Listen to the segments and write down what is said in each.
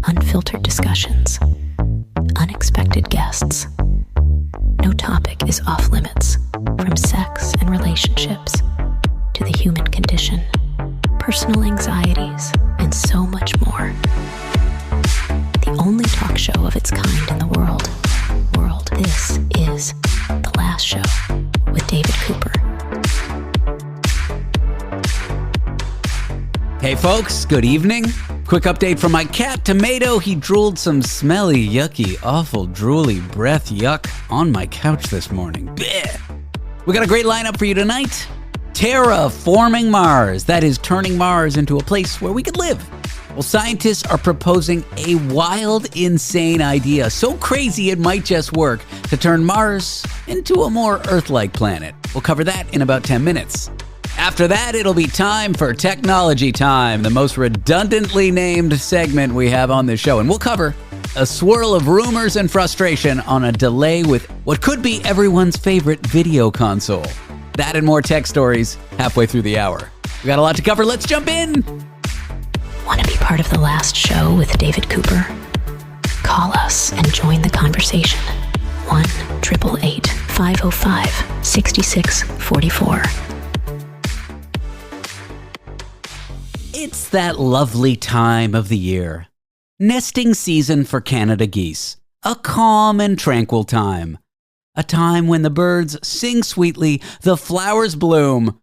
unfiltered discussions, unexpected guests. No topic is off limits, from sex and relationships to the human condition, personal anxieties, and so much more. The only talk show of its kind in the world. This is The Last Show with David Cooper. Hey folks, good evening. Quick update from my cat, Tomato. He drooled some smelly, yucky, awful, drooly breath yuck on my couch this morning. Blech. We got a great lineup for you tonight. Terraforming Mars, that is turning Mars into a place where we could live. Well, scientists are proposing a wild, insane idea, so crazy it might just work, to turn Mars into a more Earth-like planet. We'll cover that in about 10 minutes. After that, it'll be time for Technology Time, the most redundantly named segment we have on this show. And we'll cover a swirl of rumors and frustration on a delay with what could be everyone's favorite video console. That and more tech stories halfway through the hour. We got a lot to cover. Let's jump in. Want to be part of The Last Show with David Cooper? Call us and join the conversation. 1-888-505-6644. It's that lovely time of the year. Nesting season for Canada geese. A calm and tranquil time. A time when the birds sing sweetly, the flowers bloom.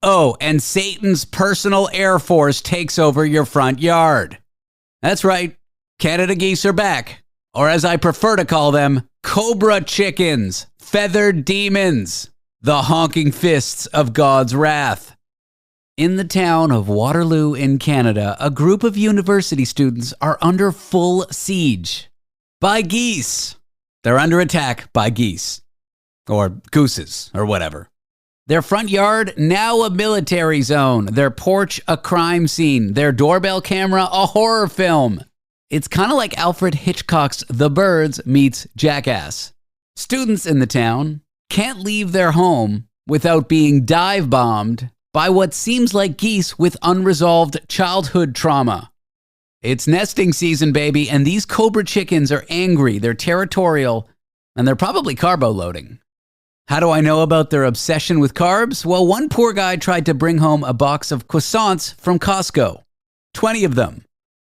Oh, and Satan's personal Air Force takes over your front yard. That's right, Canada geese are back. Or as I prefer to call them, cobra chickens, feathered demons, the honking fists of God's wrath. In the town of Waterloo in Canada, a group of university students are under full siege by geese. They're under attack by geese. Or gooses, or whatever. Their front yard, now a military zone. Their porch, a crime scene. Their doorbell camera, a horror film. It's kind of like Alfred Hitchcock's The Birds meets Jackass. Students in the town can't leave their home without being dive-bombed by what seems like geese with unresolved childhood trauma. It's nesting season, baby, and these cobra chickens are angry, they're territorial, and they're probably carbo loading. How do I know about their obsession with carbs? Well, one poor guy tried to bring home a box of croissants from Costco. 20 of them.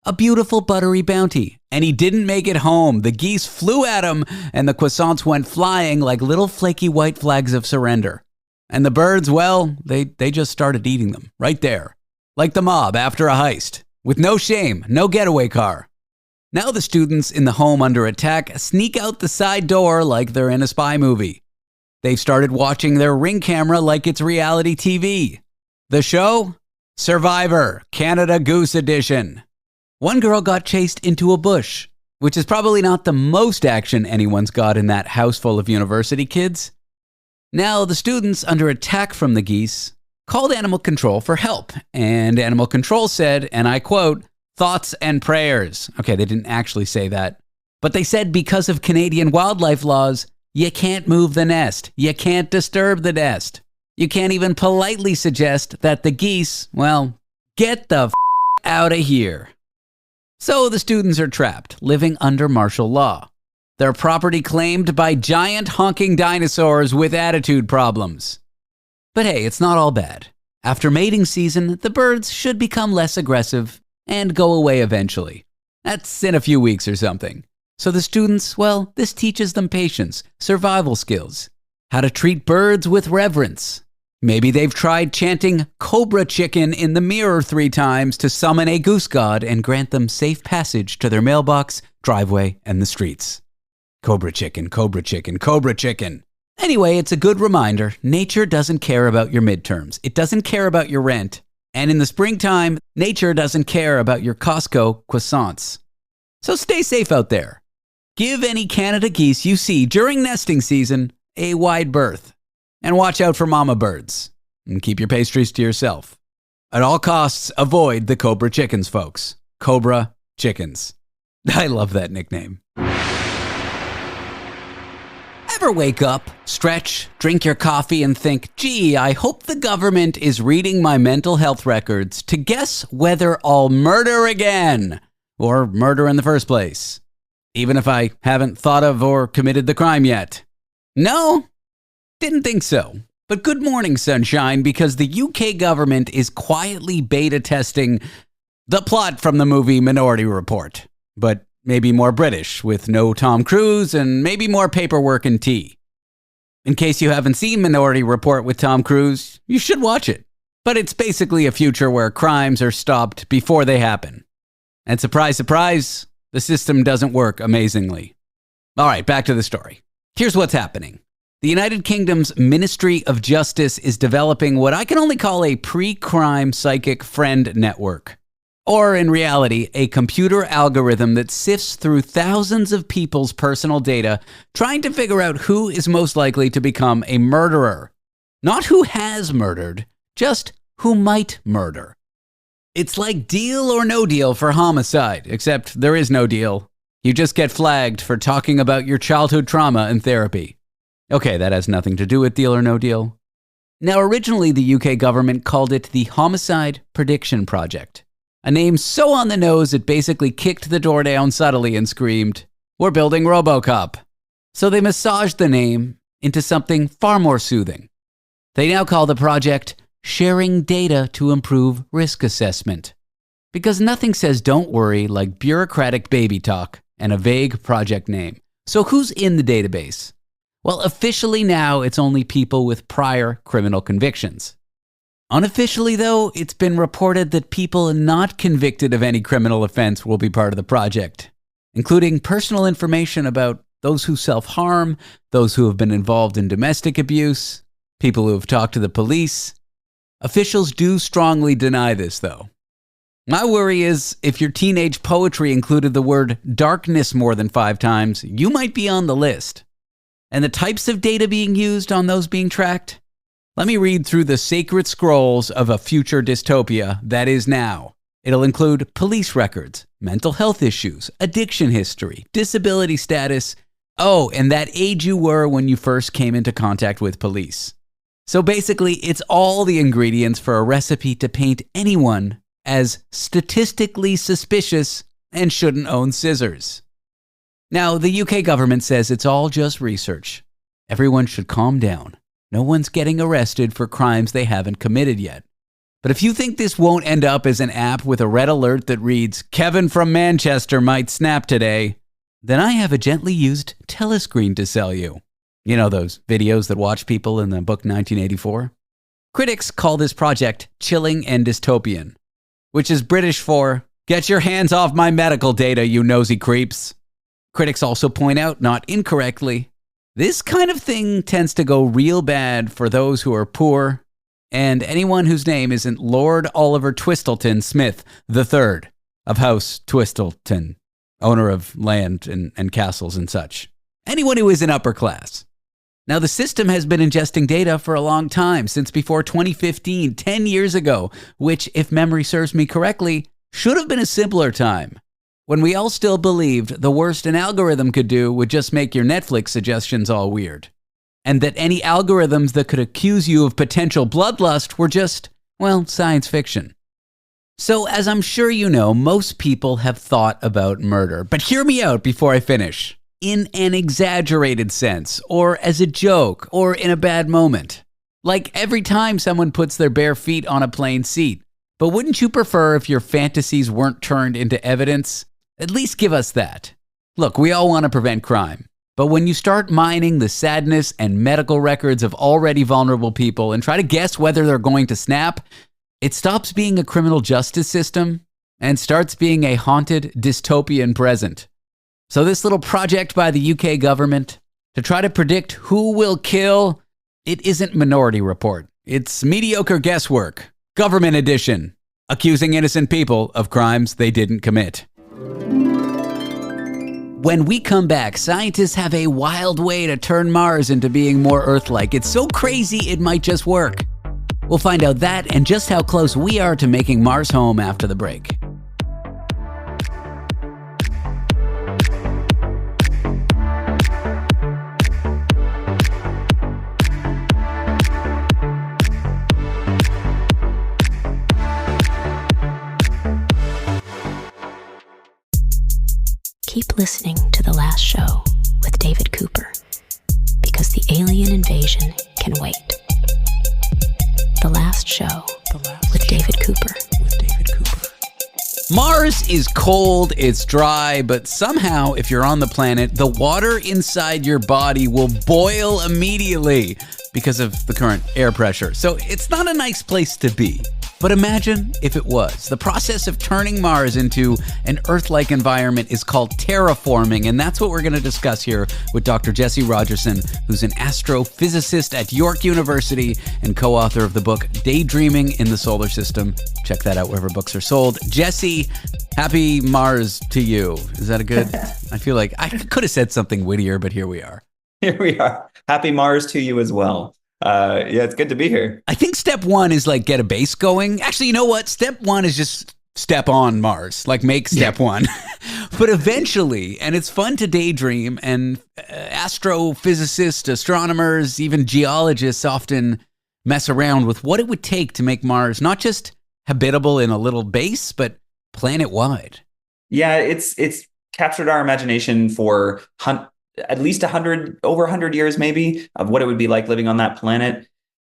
A beautiful buttery bounty. And he didn't make it home. The geese flew at him, and the croissants went flying like little flaky white flags of surrender. And the birds, well, they just started eating them right there. Like the mob after a heist. With no shame, no getaway car. Now the students in the home under attack sneak out the side door like they're in a spy movie. They've started watching their Ring camera like it's reality TV. The show? Survivor, Canada Goose Edition. One girl got chased into a bush, which is probably not the most action anyone's got in that house full of university kids. Now the students under attack from the geese called animal control for help. And animal control said, and I quote, thoughts and prayers. Okay, they didn't actually say that. But they said because of Canadian wildlife laws, you can't move the nest. You can't disturb the nest. You can't even politely suggest that the geese, well, get the out of here. So the students are trapped, living under martial law. Their property claimed by giant honking dinosaurs with attitude problems. But hey, it's not all bad. After mating season, the birds should become less aggressive and go away eventually. That's in a few weeks or something. So the students, well, this teaches them patience, survival skills, how to treat birds with reverence. Maybe they've tried chanting cobra chicken in the mirror 3 times to summon a goose god and grant them safe passage to their mailbox, driveway, and the streets. Cobra chicken, cobra chicken, cobra chicken. Anyway, it's a good reminder, nature doesn't care about your midterms. It doesn't care about your rent. And in the springtime, nature doesn't care about your Costco croissants. So stay safe out there. Give any Canada geese you see during nesting season a wide berth. And watch out for mama birds. And keep your pastries to yourself. At all costs, avoid the cobra chickens, folks. Cobra chickens. I love that nickname. Ever wake up, stretch, drink your coffee, and think, gee, I hope the government is reading my mental health records to guess whether I'll murder again? or murder in the first place, even if I haven't thought of or committed the crime yet. No, didn't think so. But good morning, sunshine, because the UK government is quietly beta testing the plot from the movie Minority Report, but maybe more British, with no Tom Cruise and maybe more paperwork and tea. In case you haven't seen Minority Report with Tom Cruise, you should watch it. But it's basically a future where crimes are stopped before they happen. And surprise, surprise, the system doesn't work amazingly. All right, back to the story. Here's what's happening. The United Kingdom's Ministry of Justice is developing what I can only call a pre-crime psychic friend network. Or in reality, a computer algorithm that sifts through thousands of people's personal data, trying to figure out who is most likely to become a murderer. Not who has murdered, just who might murder. It's like Deal or No Deal for homicide, except there is no deal. You just get flagged for talking about your childhood trauma in therapy. Okay, that has nothing to do with Deal or No Deal. Now, originally the UK government called it the Homicide Prediction Project. A name so on the nose it basically kicked the door down subtly and screamed, "We're building RoboCop." So they massaged the name into something far more soothing. They now call the project Sharing Data to Improve Risk Assessment. Because nothing says don't worry like bureaucratic baby talk and a vague project name. So who's in the database? Well, officially now it's only people with prior criminal convictions. Unofficially, though, it's been reported that people not convicted of any criminal offense will be part of the project, including personal information about those who self-harm, those who have been involved in domestic abuse, people who have talked to the police. Officials do strongly deny this, though. My worry is if your teenage poetry included the word darkness more than 5 times, you might be on the list. And the types of data being used on those being tracked? Let me read through the sacred scrolls of a future dystopia that is now. It'll include police records, mental health issues, addiction history, disability status, and that age you were when you first came into contact with police. So basically, it's all the ingredients for a recipe to paint anyone as statistically suspicious and shouldn't own scissors. Now, the UK government says it's all just research. Everyone should calm down. No one's getting arrested for crimes they haven't committed yet. But if you think this won't end up as an app with a red alert that reads, "Kevin from Manchester might snap today," then I have a gently used telescreen to sell you. You know those videos that watch people in the book 1984? Critics call this project chilling and dystopian, which is British for, "Get your hands off my medical data, you nosy creeps." Critics also point out, not incorrectly, this kind of thing tends to go real bad for those who are poor and anyone whose name isn't Lord Oliver Twistleton Smith III of House Twistleton, owner of land and castles and such. Anyone who isn't upper class. Now, the system has been ingesting data for a long time, since before 2015, 10 years ago, which, if memory serves me correctly, should have been a simpler time, when we all still believed the worst an algorithm could do would just make your Netflix suggestions all weird. And that any algorithms that could accuse you of potential bloodlust were just, science fiction. So, as I'm sure you know, most people have thought about murder. But hear me out before I finish. In an exaggerated sense, or as a joke, or in a bad moment. Like every time someone puts their bare feet on a plane seat. But wouldn't you prefer if your fantasies weren't turned into evidence? At least give us that. Look, we all want to prevent crime. But when you start mining the sadness and medical records of already vulnerable people and try to guess whether they're going to snap, it stops being a criminal justice system and starts being a haunted dystopian present. So this little project by the UK government to try to predict who will kill, it isn't Minority Report. It's mediocre guesswork. Government edition. Accusing innocent people of crimes they didn't commit. When we come back, scientists have a wild way to turn Mars into being more Earth-like. It's so crazy it might just work. We'll find out that and just how close we are to making Mars home after the break. keep listening to The Last Show with David Cooper, because the alien invasion can wait. The Last Show with David Cooper. Mars is cold, it's dry, but somehow, if you're on the planet, the water inside your body will boil immediately because of the current air pressure. So it's not a nice place to be. But imagine if it was. The process of turning Mars into an Earth-like environment is called terraforming, and that's what we're going to discuss here with Dr. Jesse Rogerson, who's an astrophysicist at York University and co-author of the book Daydreaming in the Solar System. Check that out wherever books are sold. Jesse, happy Mars to you. Is that a good? I feel like I could have said something wittier, but here we are. Here we are. Happy Mars to you as well. Yeah, it's good to be here. I think step one is like get a base going. Actually, you know what? Step one is just step on Mars, like make step one. But eventually, and it's fun to daydream, and astrophysicists, astronomers, even geologists often mess around with what it would take to make Mars not just habitable in a little base, but planet-wide. Yeah, it's captured our imagination for at least over 100 years, maybe, of what it would be like living on that planet.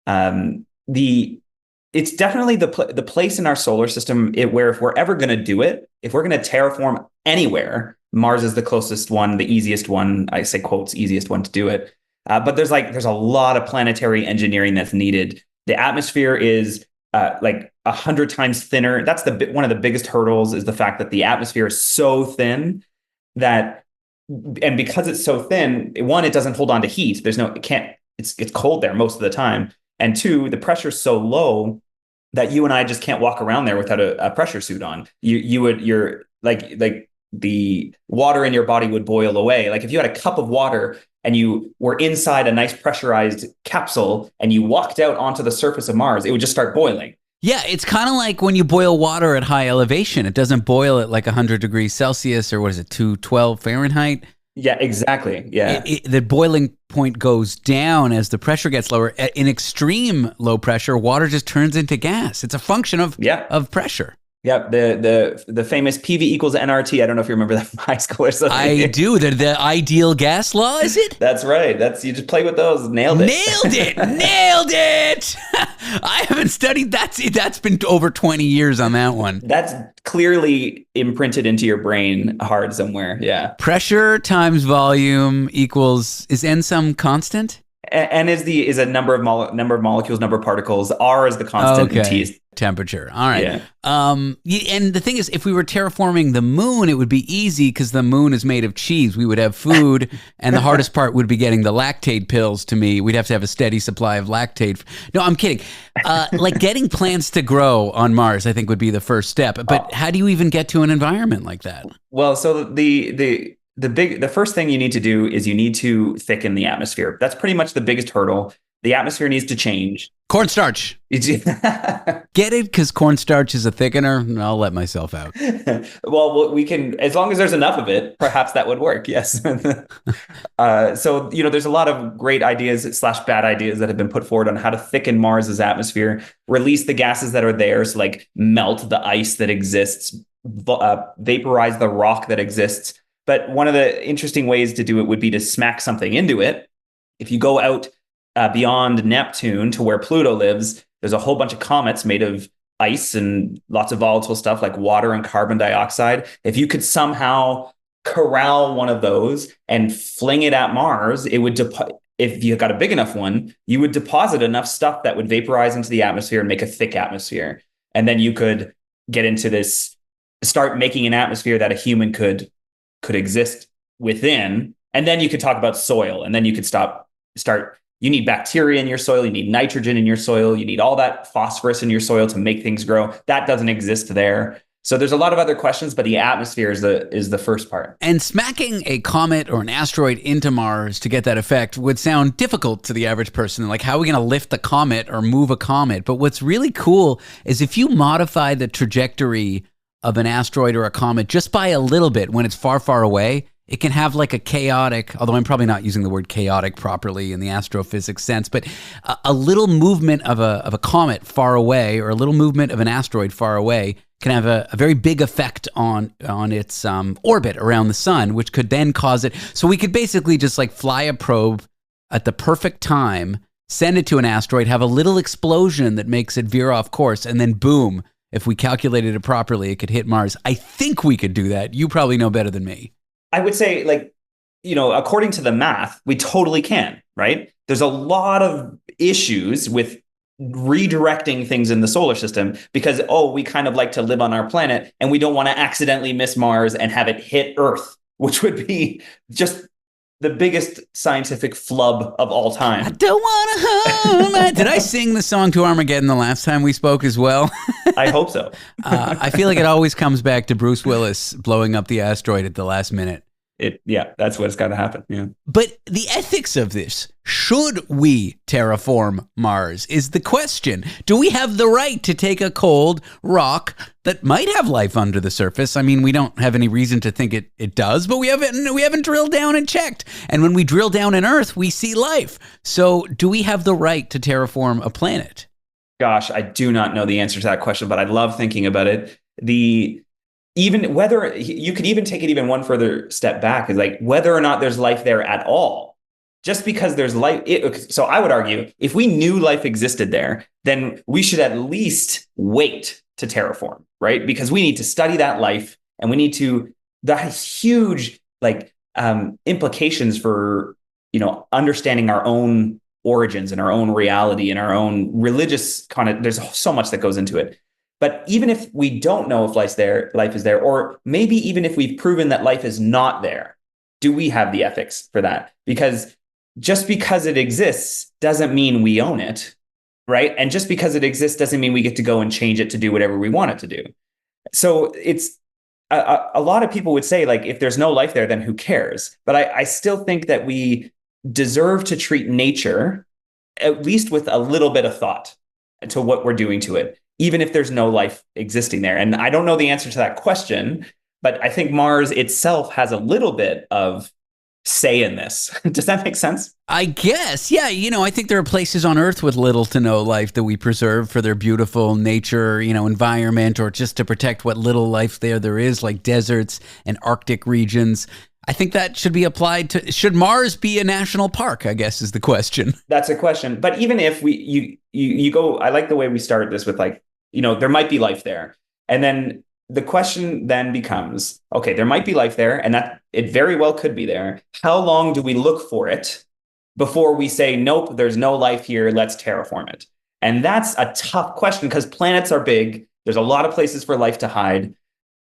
It's definitely the place in our solar system where if we're ever going to do it, if we're going to terraform anywhere, Mars is the closest one, the easiest one. I say quotes, easiest one to do it. But there's a lot of planetary engineering that's needed. The atmosphere is like 100 times thinner. That's one of the biggest hurdles, is the fact that the atmosphere is so thin that. And because it's so thin, one, it doesn't hold on to heat. It's cold there most of the time. And two, the pressure's so low that you and I just can't walk around there without a pressure suit on. You're like the water in your body would boil away. Like if you had a cup of water and you were inside a nice pressurized capsule and you walked out onto the surface of Mars, it would just start boiling. Yeah, it's kind of like when you boil water at high elevation. It doesn't boil at like 100 degrees Celsius or 212 Fahrenheit. Yeah, exactly. Yeah. The boiling point goes down as the pressure gets lower. In extreme low pressure, water just turns into gas. It's a function of pressure. Yeah, the famous PV equals nRT. I don't know if you remember that from high school or something. I do. The ideal gas law, is it? That's right. You just play with those. Nailed it. Nailed it. I haven't studied that. See, that's been over 20 years on that one. That's clearly imprinted into your brain hard somewhere. Yeah. Pressure times volume equals, is N some constant? N is a number of molecules, number of particles. R is the constant, and T is temperature. All right. Yeah. And the thing is, if we were terraforming the moon, it would be easy because the moon is made of cheese. We would have food, and the hardest part would be getting the lactate pills to me. We'd have to have a steady supply of lactate. No, I'm kidding. Like getting plants to grow on Mars, I think would be the first step. But how do you even get to an environment like that? Well, so the first thing you need to do is you need to thicken the atmosphere. That's pretty much the biggest hurdle. The atmosphere needs to change. Cornstarch. Get it? Because cornstarch is a thickener? I'll let myself out. Well, we can, as long as there's enough of it, perhaps that would work. Yes. So, there's a lot of great ideas / bad ideas that have been put forward on how to thicken Mars's atmosphere, release the gases that are there. So like melt the ice that exists, vaporize the rock that exists. But one of the interesting ways to do it would be to smack something into it. If you go out beyond Neptune to where Pluto lives, there's a whole bunch of comets made of ice and lots of volatile stuff like water and carbon dioxide. If you could somehow corral one of those and fling it at Mars, it would if you got a big enough one, you would deposit enough stuff that would vaporize into the atmosphere and make a thick atmosphere. And then you could get into this, start making an atmosphere that a human could exist within. And then you could talk about soil, and then you could you need bacteria in your soil, you need nitrogen in your soil, you need all that phosphorus in your soil to make things grow. That doesn't exist there. So there's a lot of other questions, but the atmosphere is the first part. And smacking a comet or an asteroid into Mars to get that effect would sound difficult to the average person. Like, how are we going to lift a comet or move a comet? But what's really cool is if you modify the trajectory of an asteroid or a comet just by a little bit when it's far, far away, it can have like a chaotic, although I'm probably not using the word chaotic properly in the astrophysics sense, but a little movement of a comet far away or a little movement of an asteroid far away can have a very big effect on its orbit around the sun, which could then cause it. So we could basically just like fly a probe at the perfect time, send it to an asteroid, have a little explosion that makes it veer off course, and then boom, if we calculated it properly, it could hit Mars. I think we could do that. You probably know better than me. I would say, like, according to the math, we totally can, right? There's a lot of issues with redirecting things in the solar system because, we kind of like to live on our planet and we don't want to accidentally miss Mars and have it hit Earth, which would be just the biggest scientific flub of all time. I don't want to home. Did I sing the song to Armageddon the last time we spoke as well? I hope so. I feel like it always comes back to Bruce Willis blowing up the asteroid at the last minute. That's what's got to happen. Yeah. But the ethics of this, should we terraform Mars, is the question. Do we have the right to take a cold rock that might have life under the surface? I mean, we don't have any reason to think it does, but we haven't drilled down and checked. And when we drill down in Earth, we see life. So do we have the right to terraform a planet? Gosh, I do not know the answer to that question, but I love thinking about it. Even whether you could even take it even one further step back is like whether or not there's life there at all. Just because there's life. So I would argue if we knew life existed there, then we should at least wait to terraform, right? Because we need to study that life and we need to, that has huge implications for, understanding our own origins and our own reality and our own religious there's so much that goes into it. But even if we don't know if life is there, or maybe even if we've proven that life is not there, do we have the ethics for that? Because just because it exists doesn't mean we own it, right? And just because it exists doesn't mean we get to go and change it to do whatever we want it to do. So it's a lot of people would say, like, if there's no life there, then who cares? But I still think that we deserve to treat nature at least with a little bit of thought to what we're doing to it, even if there's no life existing there. And I don't know the answer to that question, but I think Mars itself has a little bit of say in this. Does that make sense? I guess. Yeah. I think there are places on Earth with little to no life that we preserve for their beautiful nature, environment, or just to protect what little life there is, like deserts and Arctic regions. I think that should be applied to, should Mars be a national park, I guess is the question. That's a question. But even if you go, I like the way we started this with there might be life there. And then the question then becomes, okay, there might be life there and that it very well could be there. How long do we look for it before we say, nope, there's no life here, let's terraform it? And that's a tough question because planets are big. There's a lot of places for life to hide.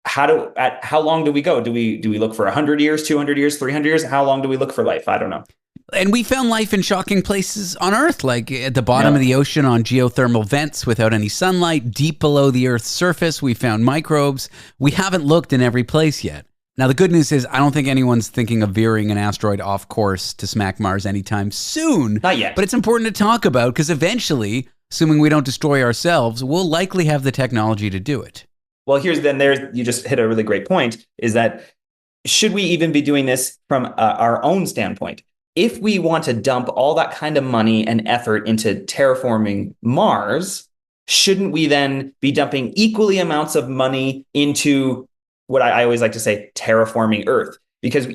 How long do we go? Do we look for 100 years, 200 years, 300 years? How long do we look for life? I don't know. And we found life in shocking places on Earth, like at the bottom of the ocean on geothermal vents without any sunlight. Deep below the Earth's surface, we found microbes. We haven't looked in every place yet. Now, the good news is I don't think anyone's thinking of veering an asteroid off course to smack Mars anytime soon. Not yet. But it's important to talk about because eventually, assuming we don't destroy ourselves, we'll likely have the technology to do it. Well, you just hit a really great point, is that should we even be doing this from our own standpoint? If we want to dump all that kind of money and effort into terraforming Mars, shouldn't we then be dumping equally amounts of money into what I always like to say, terraforming Earth? Because,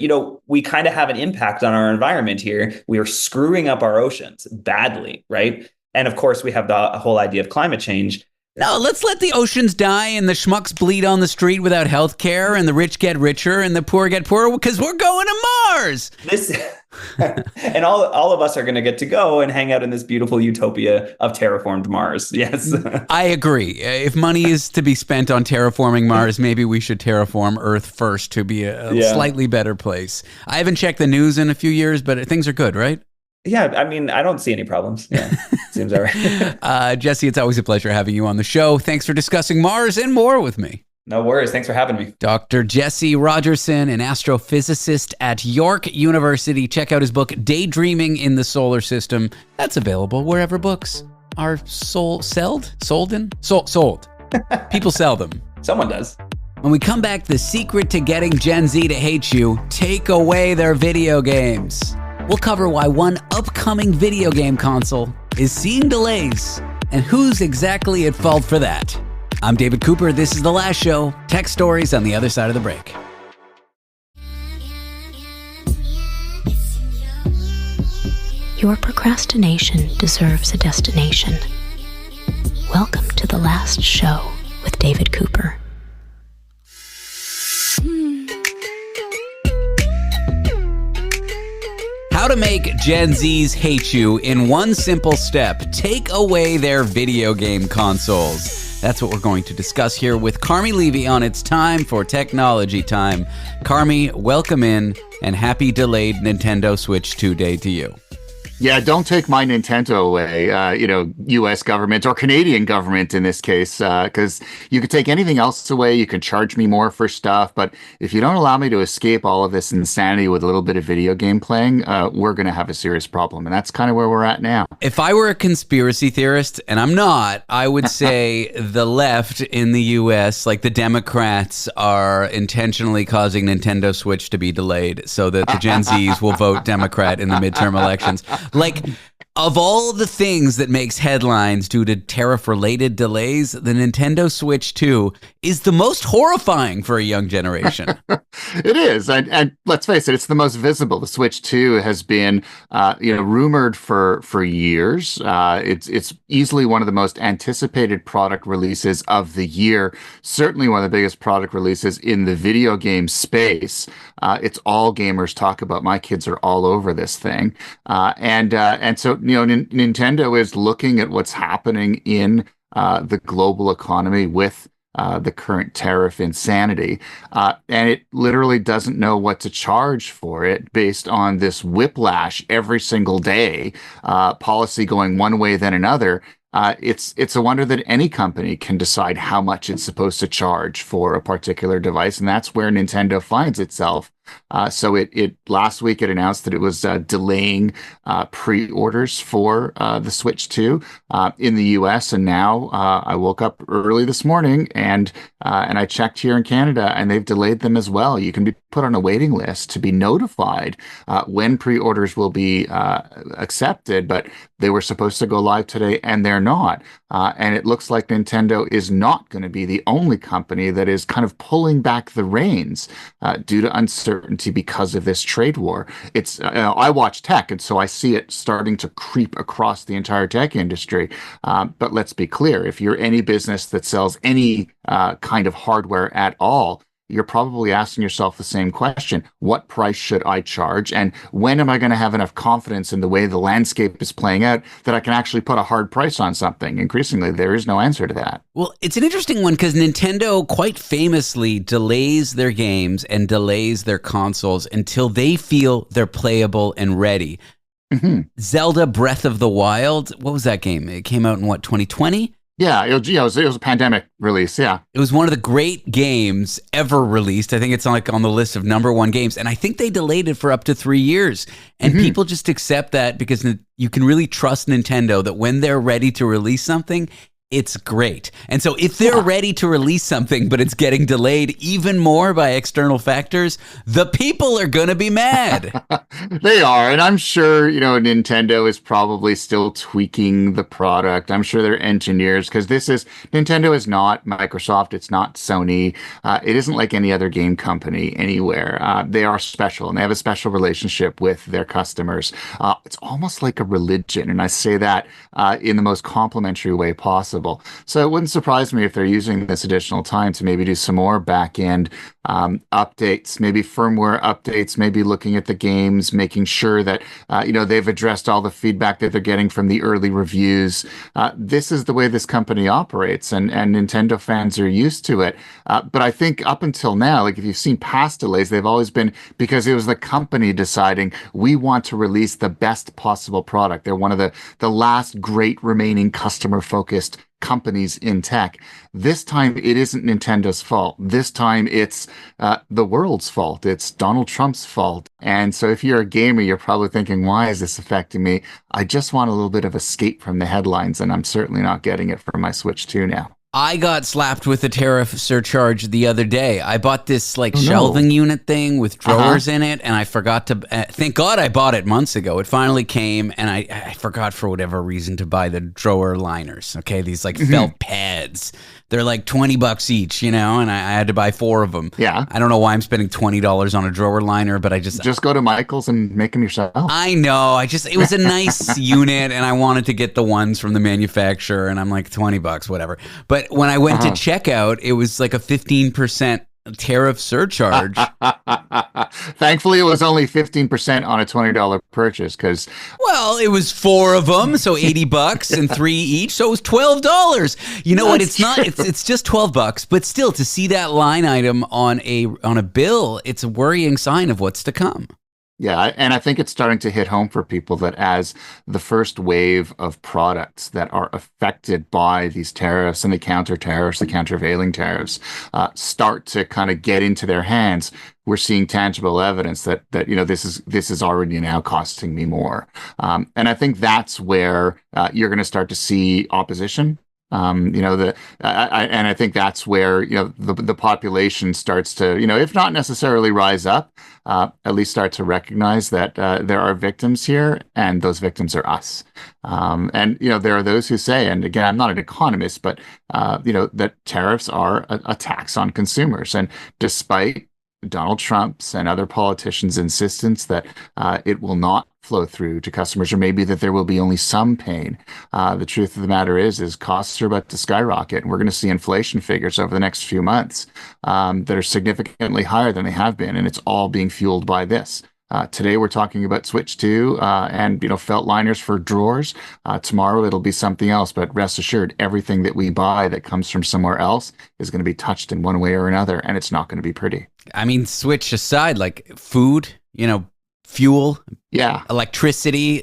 we kind of have an impact on our environment here. We are screwing up our oceans badly, right? And of course, we have the whole idea of climate change. No, let's let the oceans die and the schmucks bleed on the street without health care and the rich get richer and the poor get poorer because we're going to Mars. And all of us are going to get to go and hang out in this beautiful utopia of terraformed Mars. Yes. I agree. If money is to be spent on terraforming Mars, maybe we should terraform Earth first to be a slightly better place. I haven't checked the news in a few years, but things are good, right? Yeah, I mean, I don't see any problems. Yeah, seems all right. Jesse, it's always a pleasure having you on the show. Thanks for discussing Mars and more with me. No worries. Thanks for having me. Dr. Jesse Rogerson, an astrophysicist at York University. Check out his book, Daydreaming in the Solar System. That's available wherever books are sold. People sell them. Someone does. When we come back, the secret to getting Gen Z to hate you, take away their video games. We'll cover why one upcoming video game console is seeing delays and who's exactly at fault for that. I'm David Cooper. This is The Last Show. Tech stories on the other side of the break. Your procrastination deserves a destination. Welcome to The Last Show with David Cooper. How to make Gen Zs hate you in one simple step. Take away their video game consoles. That's what we're going to discuss here with Carmi Levy on It's Time for Technology Time. Carmi, welcome in and happy delayed Nintendo Switch 2 day to you. Yeah, don't take my Nintendo away, U.S. government or Canadian government in this case, because you could take anything else away. You can charge me more for stuff. But if you don't allow me to escape all of this insanity with a little bit of video game playing, we're going to have a serious problem. And that's kind of where we're at now. If I were a conspiracy theorist, and I'm not, I would say the left in the U.S., like the Democrats, are intentionally causing Nintendo Switch to be delayed so that the Gen Zs will vote Democrat in the midterm elections. Like, of all the things that makes headlines due to tariff-related delays, the Nintendo Switch 2 is the most horrifying for a young generation. It is, and let's face it, it's the most visible. The Switch 2 has been, rumored for years. It's easily one of the most anticipated product releases of the year. Certainly one of the biggest product releases in the video game space. It's all gamers talk about. My kids are all over this thing, and so Nintendo is looking at what's happening in the global economy with the current tariff insanity, and it literally doesn't know what to charge for it based on this whiplash every single day, policy going one way then another. It's a wonder that any company can decide how much it's supposed to charge for a particular device, and that's where Nintendo finds itself. So it last week it announced that it was delaying pre-orders for the Switch 2 in the US, and now I woke up early this morning and I checked here in Canada, and they've delayed them as well. You can be put on a waiting list to be notified when pre-orders will be accepted, but they were supposed to go live today and they're not. And it looks like Nintendo is not going to be the only company that is kind of pulling back the reins due to uncertainty because of this trade war. It's I watch tech, and so I see it starting to creep across the entire tech industry. But let's be clear, if you're any business that sells any kind of hardware at all, you're probably asking yourself the same question. What price should I charge? And when am I going to have enough confidence in the way the landscape is playing out that I can actually put a hard price on something? Increasingly, there is no answer to that. Well, it's an interesting one because Nintendo quite famously delays their games and delays their consoles until they feel they're playable and ready. Mm-hmm. Zelda Breath of the Wild, what was that game? It came out in 2020? Yeah, it was a pandemic release, yeah. It was one of the great games ever released. I think it's on the list of #1 games. And I think they delayed it for up to 3 years. And people just accept that because you can really trust Nintendo that when they're ready to release something, it's great. And so if they're ready to release something, but it's getting delayed even more by external factors, the people are going to be mad. They are. And I'm sure, Nintendo is probably still tweaking the product. I'm sure their engineers, because Nintendo is not Microsoft. It's not Sony. It isn't like any other game company anywhere. They are special, and they have a special relationship with their customers. It's almost like a religion. And I say that in the most complimentary way possible. So it wouldn't surprise me if they're using this additional time to maybe do some more back-end updates, maybe firmware updates, maybe looking at the games, making sure that, they've addressed all the feedback that they're getting from the early reviews. This is the way this company operates, and Nintendo fans are used to it. But I think up until now, like if you've seen past delays, they've always been because it was the company deciding we want to release the best possible product. They're one of the last great remaining customer-focused companies in tech. This time, it isn't Nintendo's fault. This time, it's the world's fault. It's Donald Trump's fault. And so if you're a gamer, you're probably thinking, why is this affecting me? I just want a little bit of escape from the headlines, and I'm certainly not getting it from my Switch 2 now. I got slapped with a tariff surcharge the other day. I bought this shelving unit thing with drawers in it, and I forgot to, thank God I bought it months ago. It finally came, and I forgot for whatever reason to buy the drawer liners, okay? These felt pads. they're like $20 each, and I had to buy 4 of them. Yeah. I don't know why I'm spending $20 on a drawer liner, but I just go to Michael's and make them yourself. I know. It was a nice unit, and I wanted to get the ones from the manufacturer, and I'm like $20, whatever. But when I went to checkout, it was like a 15% tariff surcharge. Thankfully, it was only 15% on a $20 purchase because... Well, it was 4 of them, so $80 and 3 each, so it was $12. You know what? It's not. It's just $12, but still, to see that line item on a bill, it's a worrying sign of what's to come. Yeah, and I think it's starting to hit home for people that as the first wave of products that are affected by these tariffs and the counter tariffs, the countervailing tariffs, start to kind of get into their hands, we're seeing tangible evidence that this is already now costing me more. And I think that's where you're going to start to see opposition. And I think that's where the population starts to if not necessarily rise up, at least start to recognize that there are victims here, and those victims are us. And there are those who say, and again, I'm not an economist, but that tariffs are a tax on consumers, and despite Donald Trump's and other politicians' insistence that it will not flow through to customers, or maybe that there will be only some pain. The truth of the matter is costs are about to skyrocket, and we're going to see inflation figures over the next few months that are significantly higher than they have been, and it's all being fueled by this. Today we're talking about Switch 2 and felt liners for drawers. Tomorrow it'll be something else, but rest assured, everything that we buy that comes from somewhere else is going to be touched in one way or another, and it's not going to be pretty. I mean, Switch aside, like food, fuel, electricity,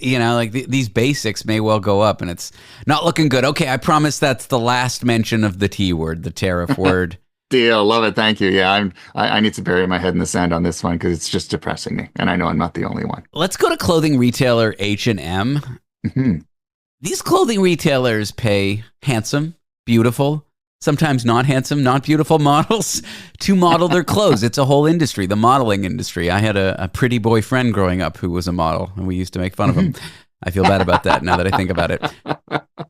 these basics may well go up, and it's not looking good. Okay, I promise that's the last mention of the T word, the tariff word. Deal. Love it. Thank you. Yeah, I need to bury my head in the sand on this one because it's just depressing me, and I know I'm not the only one. Let's go to clothing retailer H&M. Mm-hmm. These clothing retailers pay handsome, beautiful, sometimes not handsome, not beautiful models to model their clothes. It's a whole industry, the modeling industry. I had a pretty boyfriend growing up who was a model, and we used to make fun of him. I feel bad about that now that I think about it.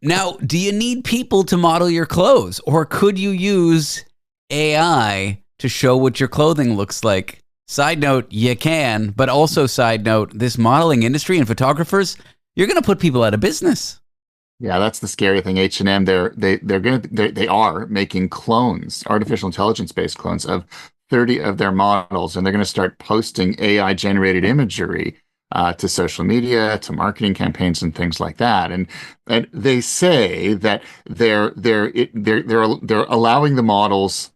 Now, do you need people to model your clothes, or could you use AI to show what your clothing looks like? Side note, you can, but also side note, this modeling industry and photographers, you're going to put people out of business. Yeah, that's the scary thing. H&M, they are making clones, artificial intelligence-based clones of 30 of their models, and they're going to start posting AI-generated imagery to social media, to marketing campaigns, and things like that. And they say that they're allowing the models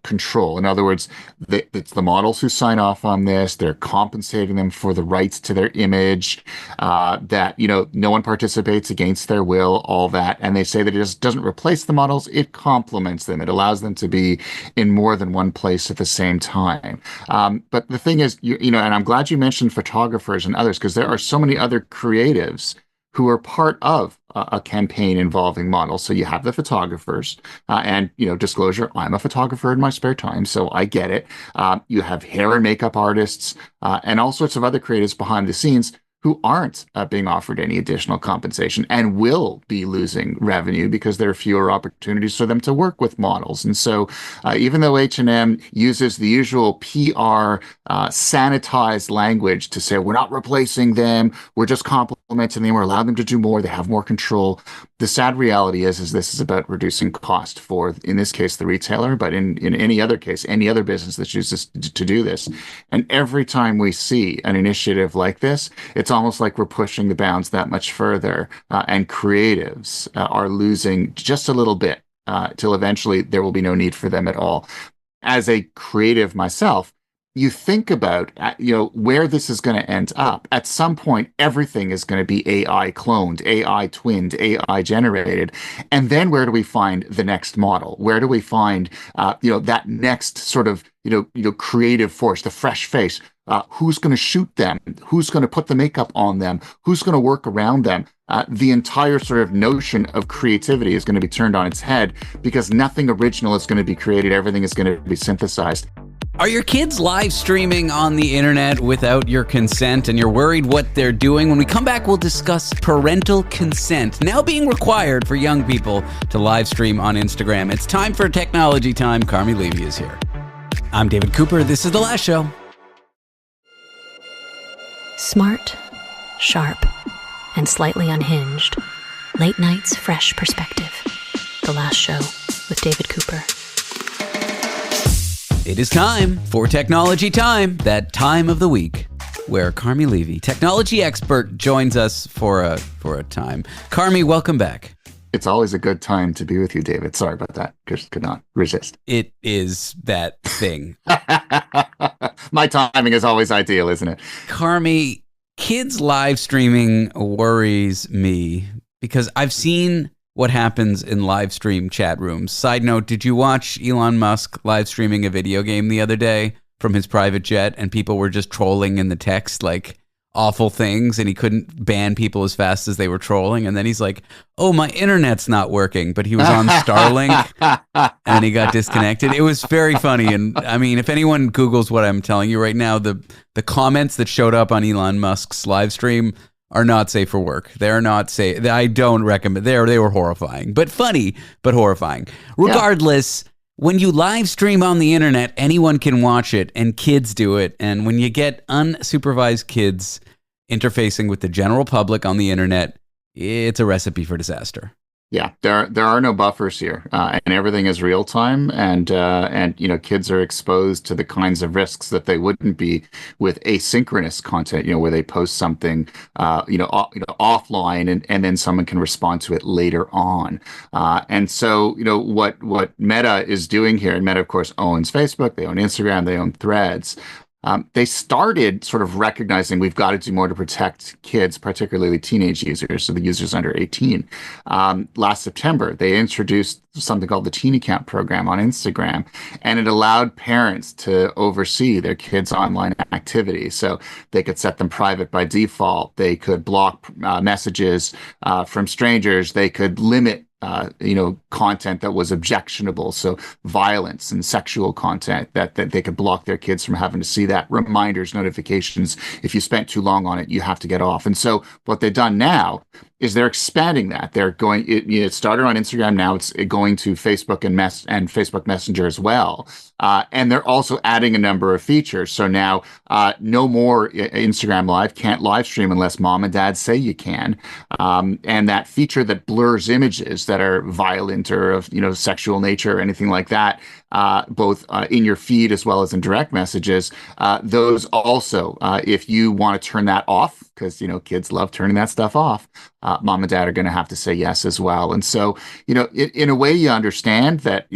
control. In other words, it's the models who sign off on this. They're compensating them for the rights to their image, that, no one participates against their will, all that. And they say that it just doesn't replace the models. It complements them. It allows them to be in more than one place at the same time. But the thing is, and I'm glad you mentioned photographers and others, because there are so many other creatives who are part of a campaign involving models. So you have the photographers, and disclosure, I'm a photographer in my spare time, so I get it. You have hair and makeup artists, and all sorts of other creatives behind the scenes who aren't being offered any additional compensation and will be losing revenue because there are fewer opportunities for them to work with models. And so even though H&M uses the usual PR sanitized language to say, we're not replacing them, we're just complimenting them, we're allowing them to do more, they have more control, the sad reality is this is about reducing cost for, in this case, the retailer, but in any other case, any other business that chooses to do this. And every time we see an initiative like this, it's almost like we're pushing the bounds that much further, and creatives are losing just a little bit till eventually there will be no need for them at all. As a creative myself, you think about where this is going to end up. At some point, everything is going to be AI cloned, AI twinned, AI generated. And then where do we find the next model? Where do we find that next sort of creative force, the fresh face? Who's going to shoot them? Who's going to put the makeup on them? Who's going to work around them? The entire sort of notion of creativity is going to be turned on its head because nothing original is going to be created. Everything is going to be synthesized. Are your kids live streaming on the internet without your consent and you're worried what they're doing? When we come back, we'll discuss parental consent now being required for young people to live stream on Instagram. It's time for Technology Time. Carmi Levy is here. I'm David Cooper. This is The Last Show. Smart, sharp, and slightly unhinged. Late night's fresh perspective. The Last Show with David Cooper. It is time for Technology Time, that time of the week where Carmi Levy, technology expert, joins us for a time. Carmi, welcome back. It's always a good time to be with you, David. Sorry about that. Just could not resist. It is that thing. My timing is always ideal, isn't it? Carmi, kids live streaming worries me because I've seen what happens in live stream chat rooms. Side note, did you watch Elon Musk live streaming a video game the other day from his private jet and people were just trolling in the text like awful things and he couldn't ban people as fast as they were trolling? And then he's like, oh, my internet's not working, but he was on Starlink and he got disconnected. It was very funny. And I mean, if anyone Googles what I'm telling you right now, the comments that showed up on Elon Musk's live stream are not safe for work. They're not safe. I don't recommend. They were horrifying, but funny, but horrifying. Regardless, when you live stream on the internet, anyone can watch it and kids do it. And when you get unsupervised kids interfacing with the general public on the internet, it's a recipe for disaster. Yeah, there are no buffers here, and everything is real time, and kids are exposed to the kinds of risks that they wouldn't be with asynchronous content, where they post something, offline, and then someone can respond to it later on. And so, what Meta is doing here, and Meta, of course, owns Facebook, they own Instagram, they own Threads. They started sort of recognizing we've got to do more to protect kids, particularly teenage users, so the users under 18. Last September, they introduced something called the Teen Account program on Instagram, and it allowed parents to oversee their kids' online activity. So they could set them private by default. They could block messages from strangers. They could limit content that was objectionable. So violence and sexual content that they could block their kids from having to see that. Reminders, notifications. If you spent too long on it, you have to get off. And so what they've done now is they're expanding that. They're going, it started on Instagram. Now it's going to Facebook and Facebook Messenger as well. And they're also adding a number of features. So now no more Instagram Live, can't live stream unless mom and dad say you can. And that feature that blurs images that are violent or of sexual nature or anything like that, both in your feed as well as in direct messages, those also, if you want to turn that off, because kids love turning that stuff off, mom and dad are going to have to say yes as well. And so in a way you understand that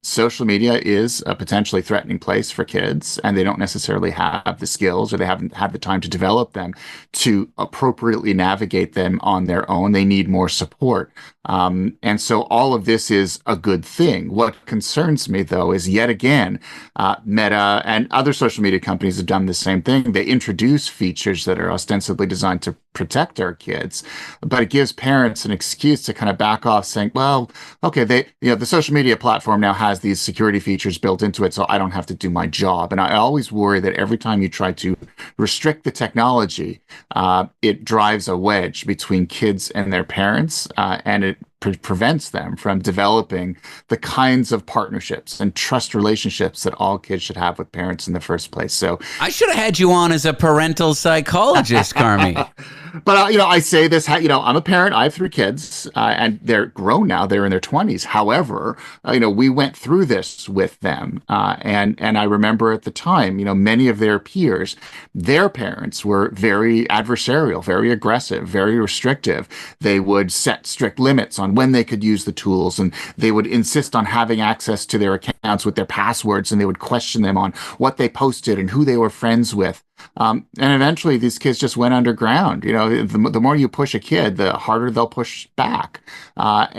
social media is a potentially threatening place for kids, and they don't necessarily have the skills or they haven't had the time to develop them to appropriately navigate them on their own. They need more support. And so all of this is a good thing. What concerns me, though, is yet again, Meta and other social media companies have done the same thing. They introduce features that are ostensibly designed to protect our kids, but it gives parents an excuse to kind of back off saying, well, okay, the social media platform now has these security features built into it, so I don't have to do my job. And I always worry that every time you try to restrict the technology, it drives a wedge between kids and their parents, and it prevents them from developing the kinds of partnerships and trust relationships that all kids should have with parents in the first place. So I should have had you on as a parental psychologist, Carmi. But, I say this, I'm a parent. I have 3 kids, and they're grown now. They're in their 20s. However, we went through this with them. And I remember at the time, many of their peers, their parents were very adversarial, very aggressive, very restrictive. They would set strict limits on when they could use the tools, and they would insist on having access to their accounts with their passwords, and they would question them on what they posted and who they were friends with. And eventually these kids just went underground. The more you push a kid, the harder they'll push back. Or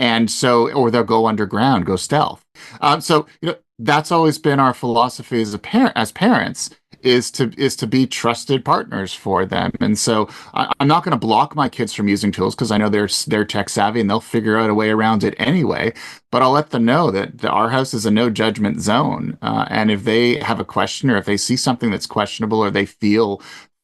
they'll go underground, go stealth. So that's always been our philosophy as parents, is to be trusted partners for them. And so I'm not going to block my kids from using tools because I know they're tech savvy and they'll figure out a way around it anyway. But I'll let them know that our house is a no judgment zone. And if they have a question or if they see something that's questionable or they feel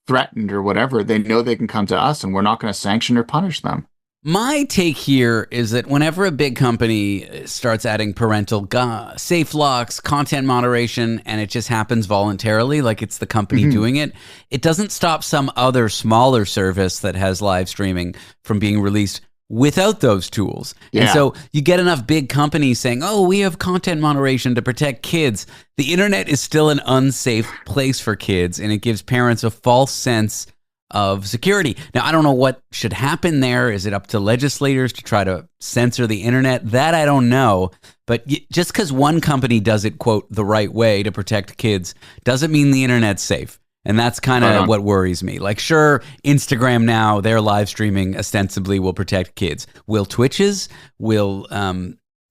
threatened or whatever, they know they can come to us and we're not going to sanction or punish them. My take here is that whenever a big company starts adding parental safe locks, content moderation, and it just happens voluntarily, like it's the company doing it, it doesn't stop some other smaller service that has live streaming from being released without those tools. Yeah. And so you get enough big companies saying, oh, we have content moderation to protect kids. The internet is still an unsafe place for kids, and it gives parents a false sense of security. Now, I don't know what should happen there. Is it up to legislators to try to censor the internet? That I don't know. But just because one company does it, quote, the right way to protect kids doesn't mean the internet's safe. And that's kind of what worries me. Like, sure, Instagram now, their live streaming ostensibly will protect kids. Will Twitches? Will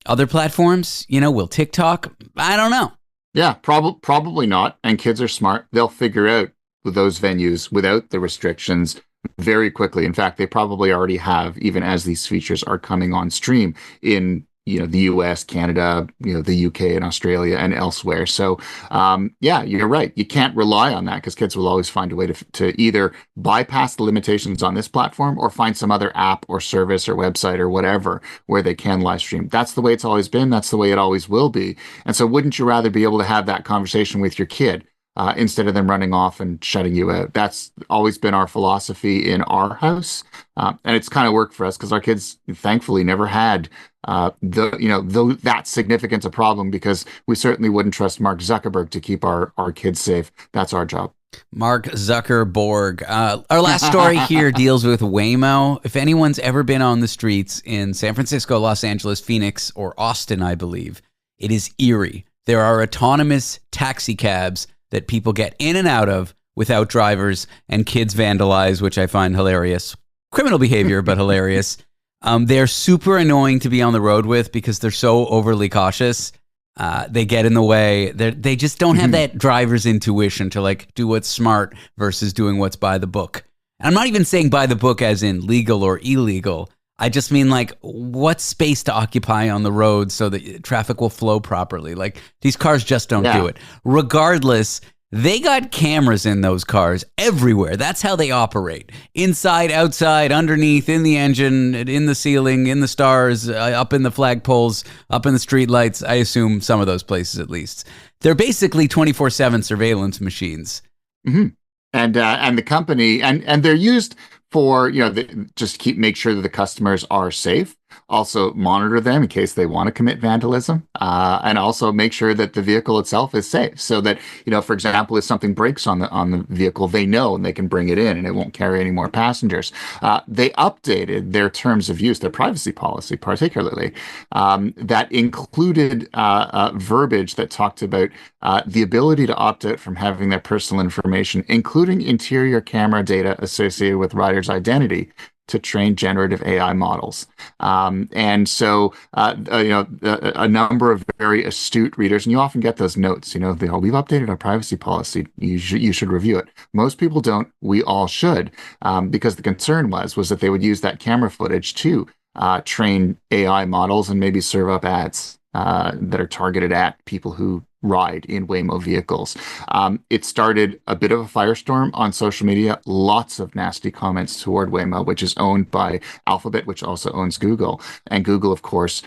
other platforms? Will TikTok? I don't know. Yeah, probably not. And kids are smart. They'll figure out those venues without the restrictions very quickly. In fact, they probably already have, even as these features are coming on stream in the US, Canada, the UK and Australia and elsewhere. So yeah, you're right. You can't rely on that because kids will always find a way to either bypass the limitations on this platform or find some other app or service or website or whatever where they can live stream. That's the way it's always been. That's the way it always will be. And so wouldn't you rather be able to have that conversation with your kid instead of them running off and shutting you out? That's always been our philosophy in our house. And it's kind of worked for us because our kids, thankfully, never had that significant a problem because we certainly wouldn't trust Mark Zuckerberg to keep our kids safe. That's our job. Mark Zuckerberg. Our last story here deals with Waymo. If anyone's ever been on the streets in San Francisco, Los Angeles, Phoenix, or Austin, I believe, it is eerie. There are autonomous taxi cabs that people get in and out of without drivers, and kids vandalize, which I find hilarious. Criminal behavior, but hilarious. They're super annoying to be on the road with because they're so overly cautious. They get in the way. They just don't have that driver's intuition to do what's smart versus doing what's by the book. And I'm not even saying by the book as in legal or illegal. I just mean what space to occupy on the road so that traffic will flow properly. These cars just don't do it. Regardless, they got cameras in those cars everywhere. That's how they operate. Inside, outside, underneath, in the engine, in the ceiling, in the stars, up in the flagpoles, up in the streetlights. I assume some of those places at least. They're basically 24/7 surveillance machines. Mm-hmm. And the company, and they're used for, just make sure that the customers are safe, also monitor them in case they want to commit vandalism, and also make sure that the vehicle itself is safe so that, for example, if something breaks on the vehicle, they know and they can bring it in and it won't carry any more passengers. They updated their terms of use, their privacy policy particularly, that included verbiage that talked about the ability to opt out from having their personal information, including interior camera data associated with riders' identity, to train generative AI models. And so, a number of very astute readers, and you often get those notes, we've updated our privacy policy. You should review it. Most people don't. We all should, because the concern was that they would use that camera footage to train AI models and maybe serve up ads that are targeted at people who ride in Waymo vehicles. It started a bit of a firestorm on social media, lots of nasty comments toward Waymo, which is owned by Alphabet, which also owns Google. And Google, of course,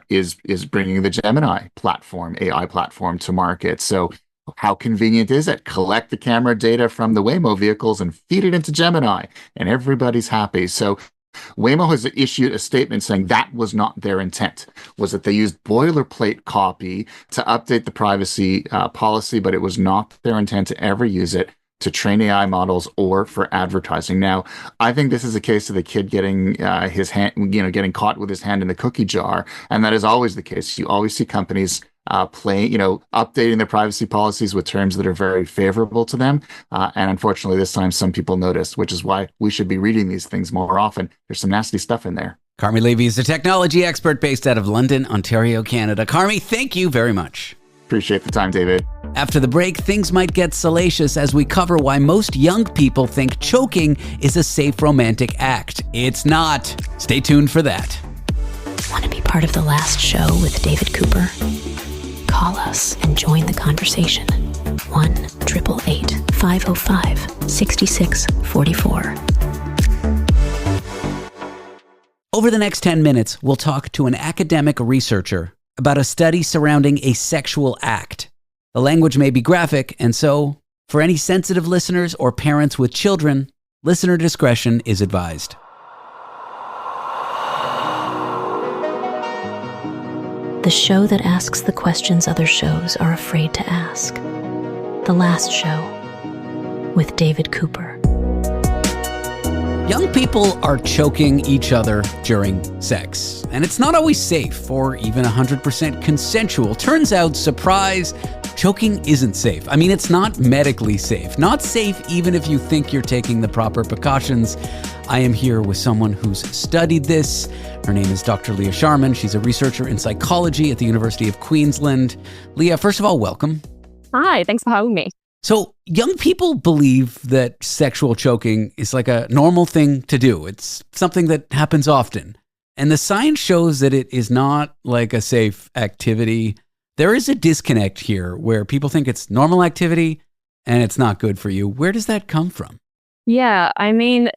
is bringing the Gemini platform, AI platform, to market. So how convenient is it? Collect the camera data from the Waymo vehicles and feed it into Gemini, and everybody's happy. So Waymo has issued a statement saying that was not their intent, was that they used boilerplate copy to update the privacy policy, but it was not their intent to ever use it to train AI models or for advertising. Now, I think this is a case of the kid getting getting caught with his hand in the cookie jar, and that is always the case. You always see companies updating their privacy policies with terms that are very favorable to them. And unfortunately, this time some people noticed, which is why we should be reading these things more often. There's some nasty stuff in there. Carmi Levy is a technology expert based out of London, Ontario, Canada. Carmi, thank you very much. Appreciate the time, David. After the break, things might get salacious as we cover why most young people think choking is a safe romantic act. It's not. Stay tuned for that. Want to be part of the last show with David Cooper? Call us and join the conversation. 1-888-505-6644. Over the next 10 minutes, we'll talk to an academic researcher about a study surrounding a sexual act. The language may be graphic, and so, for any sensitive listeners or parents with children, listener discretion is advised. The show that asks the questions other shows are afraid to ask. The Last Show with David Cooper. Young people are choking each other during sex, and it's not always safe or even 100% consensual. Turns out, surprise, choking isn't safe. I mean, it's not medically safe. Not safe even if you think you're taking the proper precautions. I am here with someone who's studied this. Her name is Dr. Leah Sharman. She's a researcher in psychology at the University of Queensland. Leah, first of all, welcome. Hi, thanks for having me. So young people believe that sexual choking is like a normal thing to do. It's something that happens often. And the science shows that it is not like a safe activity. There is a disconnect here where people think it's normal activity and it's not good for you. Where does that come from? Yeah, I mean,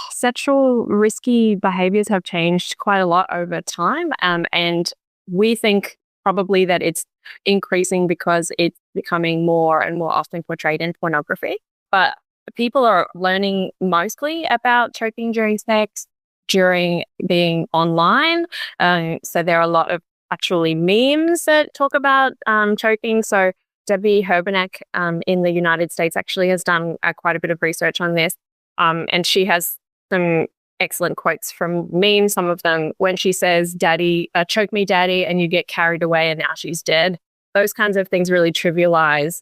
sexual risky behaviors have changed quite a lot over time. And we think probably that it's increasing because it's becoming more and more often portrayed in pornography. But people are learning mostly about choking during sex, during being online. So there are a lot of actually memes that talk about choking. So Debbie Herbenek in the United States actually has done quite a bit of research on this. And she has some excellent quotes from memes, some of them when she says, "Daddy, choke me, daddy," and you get carried away and now she's dead. Those kinds of things really trivialize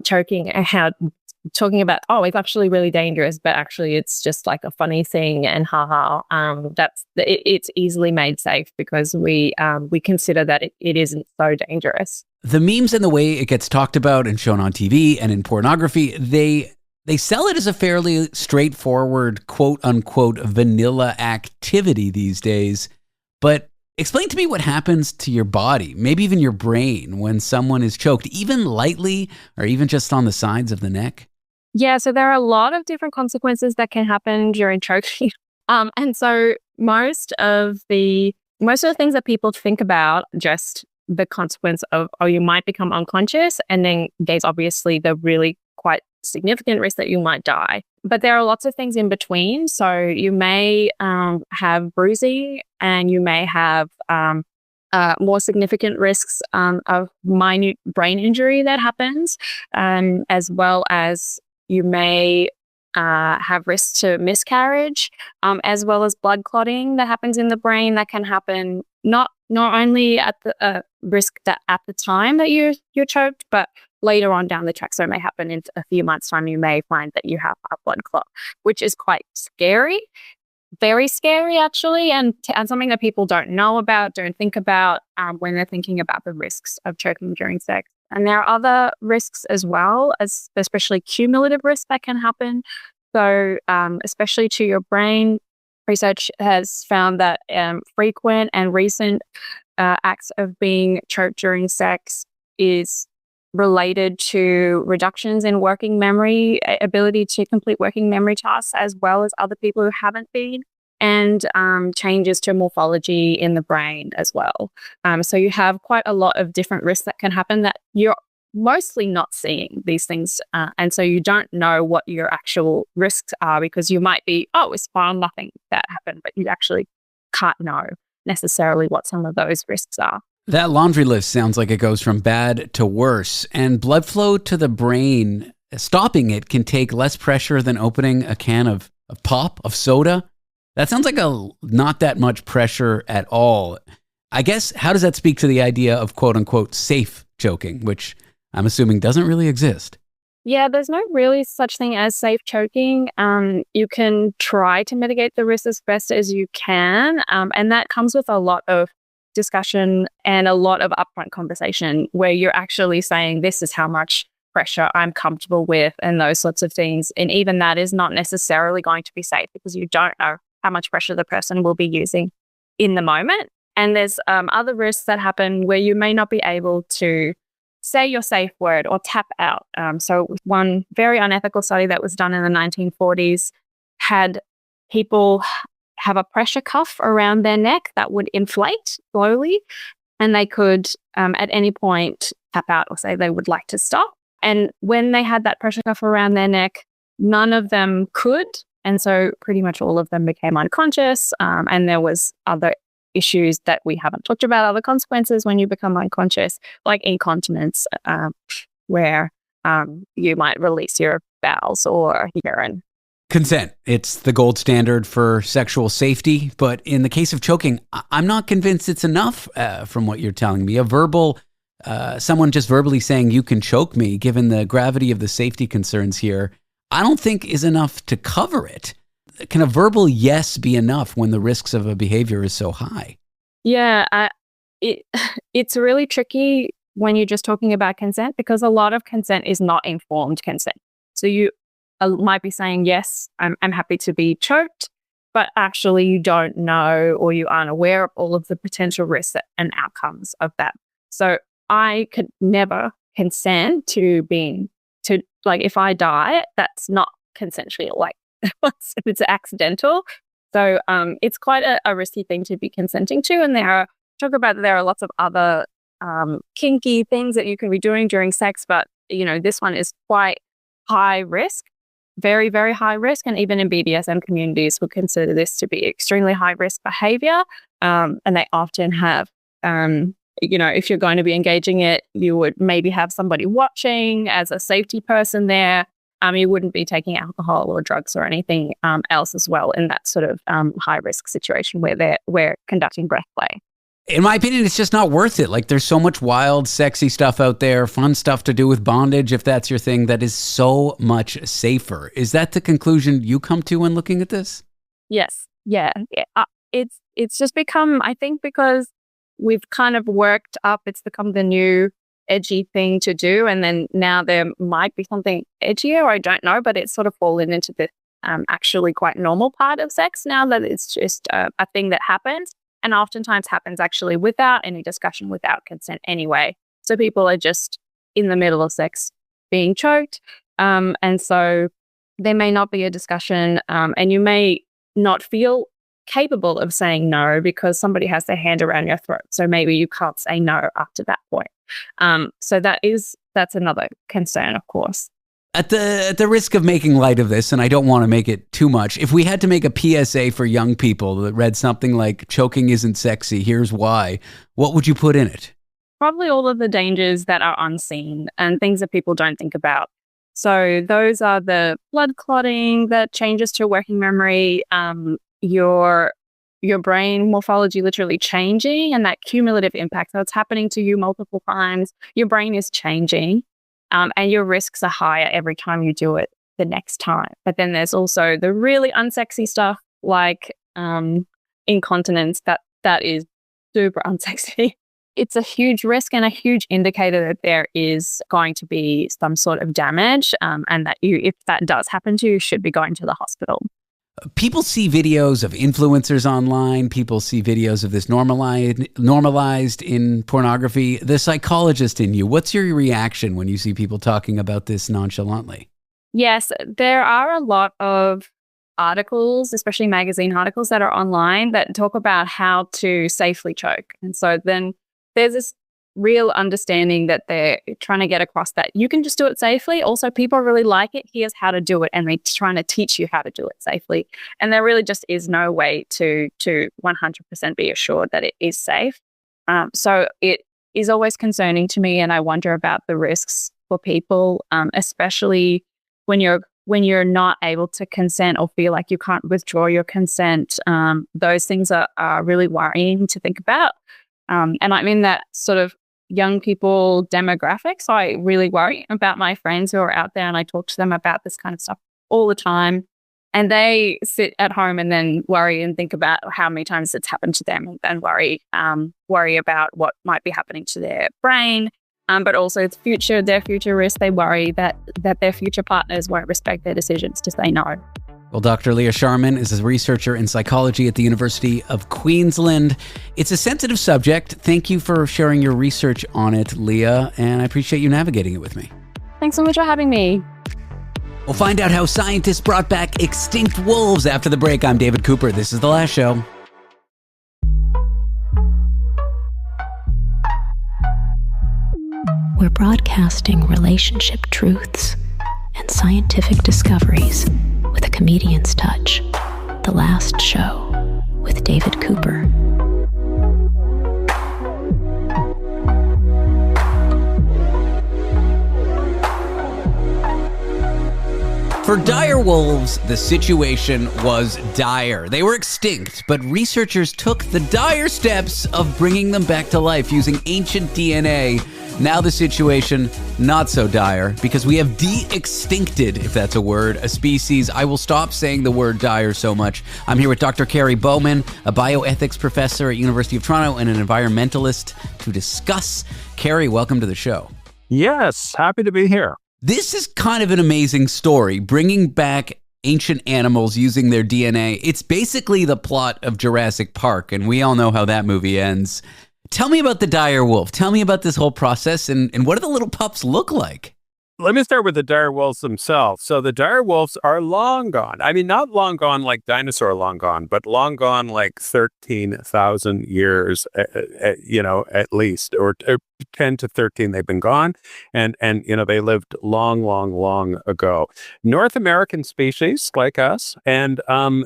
choking and how talking about, oh, it's actually really dangerous, but actually it's just like a funny thing and it's easily made safe because we consider that it isn't so dangerous. The memes and the way it gets talked about and shown on TV and in pornography, they sell it as a fairly straightforward, quote unquote, vanilla activity these days. But explain to me what happens to your body, maybe even your brain, when someone is choked, even lightly or even just on the sides of the neck. Yeah, so there are a lot of different consequences that can happen during choking. And so most of the things that people think about, just the consequence of, oh, you might become unconscious, and then there's obviously the really quite significant risk that you might die. But there are lots of things in between. So you may have bruising, and you may have more significant risks of minute brain injury that happens, as well as you may have risks to miscarriage, as well as blood clotting that happens in the brain that can happen not only at the risk that at the time that you're choked, but later on down the track. So it may happen in a few months' time. You may find that you have a blood clot, which is quite scary, very scary actually, and something that people don't know about, don't think about when they're thinking about the risks of choking during sex. And there are other risks as well, as especially cumulative risks that can happen. So especially to your brain, research has found that frequent and recent acts of being choked during sex is related to reductions in working memory, ability to complete working memory tasks, as well as other people who haven't been, and changes to morphology in the brain as well. So you have quite a lot of different risks that can happen that you're mostly not seeing these things. And so you don't know what your actual risks are, because you might be, oh, it's fine, nothing that happened, but you actually can't know necessarily what some of those risks are. That laundry list sounds like it goes from bad to worse, and blood flow to the brain, stopping it can take less pressure than opening a can of pop, of soda. That sounds like not that much pressure at all. I guess, how does that speak to the idea of quote unquote safe choking, which I'm assuming doesn't really exist? Yeah, there's no really such thing as safe choking. You can try to mitigate the risk as best as you can. And that comes with a lot of discussion and a lot of upfront conversation where you're actually saying, this is how much pressure I'm comfortable with and those sorts of things. And even that is not necessarily going to be safe because you don't know how much pressure the person will be using in the moment. And there's other risks that happen where you may not be able to say your safe word or tap out. So one very unethical study that was done in the 1940s had people have a pressure cuff around their neck that would inflate slowly, and they could at any point tap out or say they would like to stop. And when they had that pressure cuff around their neck, none of them could. And so pretty much all of them became unconscious. And there was other issues that we haven't talked about, other consequences when you become unconscious, like incontinence, where you might release your bowels or urine. Consent. It's the gold standard for sexual safety. But in the case of choking, I'm not convinced it's enough from what you're telling me. Someone just verbally saying you can choke me, given the gravity of the safety concerns here, I don't think is enough to cover it. Can a verbal yes be enough when the risks of a behavior is so high? Yeah, it's really tricky when you're just talking about consent because a lot of consent is not informed consent. So you might be saying, yes, I'm happy to be choked, but actually you don't know or you aren't aware of all of the potential risks and outcomes of that. So I could never consent to like if I die, that's not consensually, like it's accidental. So it's quite a risky thing to be consenting to. And there are lots of other kinky things that you can be doing during sex, but this one is quite high risk, very, very high risk. And even in BDSM communities would consider this to be extremely high risk behavior. And they often have if you're going to be engaging it, you would maybe have somebody watching as a safety person there. You wouldn't be taking alcohol or drugs or anything else as well in that sort of high risk situation where we're conducting breath play. In my opinion, it's just not worth it. Like there's so much wild, sexy stuff out there, fun stuff to do with bondage, if that's your thing, that is so much safer. Is that the conclusion you come to when looking at this? Yes. Yeah. It's just become, I think, because we've kind of worked up, it's become the new edgy thing to do. And then now there might be something edgier, I don't know, but it's sort of fallen into the actually quite normal part of sex now that it's just a thing that happens and oftentimes happens actually without any discussion, without consent anyway. So people are just in the middle of sex being choked. And so there may not be a discussion and you may not feel capable of saying no because somebody has their hand around your throat. So maybe you can't say no after that point. So that's another concern, of course. At the risk of making light of this, and I don't want to make it too much, if we had to make a PSA for young people that read something like choking isn't sexy, here's why, what would you put in it? Probably all of the dangers that are unseen and things that people don't think about. So those are the blood clotting, the changes to working memory, your brain morphology literally changing and that cumulative impact. So it's happening to you multiple times. Your brain is changing and your risks are higher every time you do it the next time. But then there's also the really unsexy stuff like incontinence that is super unsexy. It's a huge risk and a huge indicator that there is going to be some sort of damage and that if that does happen to you, you should be going to the hospital. People see videos of influencers online. People see videos of this normalized in pornography. The psychologist in you, what's your reaction when you see people talking about this nonchalantly? Yes, there are a lot of articles, especially magazine articles that are online that talk about how to safely choke. And so then there's this real understanding that they're trying to get across that you can just do it safely. Also, people really like it. Here's how to do it. And they're trying to teach you how to do it safely. And there really just is no way to 100% be assured that it is safe. So it is always concerning to me. And I wonder about the risks for people, especially when you're not able to consent or feel like you can't withdraw your consent. Those things are really worrying to think about. And I'm in that sort of young people demographic. So I really worry about my friends who are out there and I talk to them about this kind of stuff all the time. And they sit at home and then worry and think about how many times it's happened to them, and worry about what might be happening to their brain. But also their future risk. They worry that their future partners won't respect their decisions to say no. Well, Dr. Leah Sharman is a researcher in psychology at the University of Queensland. It's a sensitive subject. Thank you for sharing your research on it, Leah, and I appreciate you navigating it with me. Thanks so much for having me. We'll find out how scientists brought back extinct wolves after the break. I'm David Cooper. This is The Last Show. We're broadcasting relationship truths and scientific discoveries with a comedian's touch. The Last Show with David Cooper. For dire wolves, the situation was dire. They were extinct, but researchers took the dire steps of bringing them back to life using ancient DNA. Now the situation, not so dire, because we have de-extincted, if that's a word, a species. I will stop saying the word dire so much. I'm here with Dr. Kerry Bowman, a bioethics professor at University of Toronto and an environmentalist, to discuss. Kerry, welcome to the show. Yes, happy to be here. This is kind of an amazing story, bringing back ancient animals using their DNA. It's basically the plot of Jurassic Park, and we all know how that movie ends. Tell me about the dire wolf. Tell me about this whole process, and what do the little pups look like? Let me start with the dire wolves themselves. So the dire wolves are long gone. I mean, not long gone like dinosaur long gone, but long gone like 13,000 years, at least, or 10 to 13 they've been gone. And they lived long ago. North American species like us. And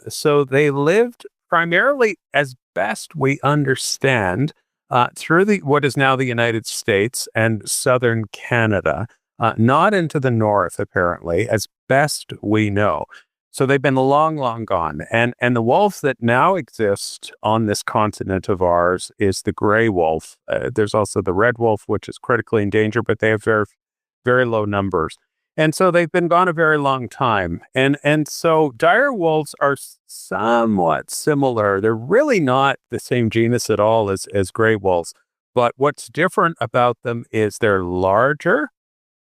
so they lived primarily, as best we understand, through what is now the United States and southern Canada. Not into the north, apparently, as best we know. So they've been long gone. And the wolf that now exists on this continent of ours is the gray wolf. There's also the red wolf, which is critically endangered, but they have very, very low numbers. And so they've been gone a very long time. And so dire wolves are somewhat similar. They're really not the same genus at all as gray wolves. But what's different about them is they're larger.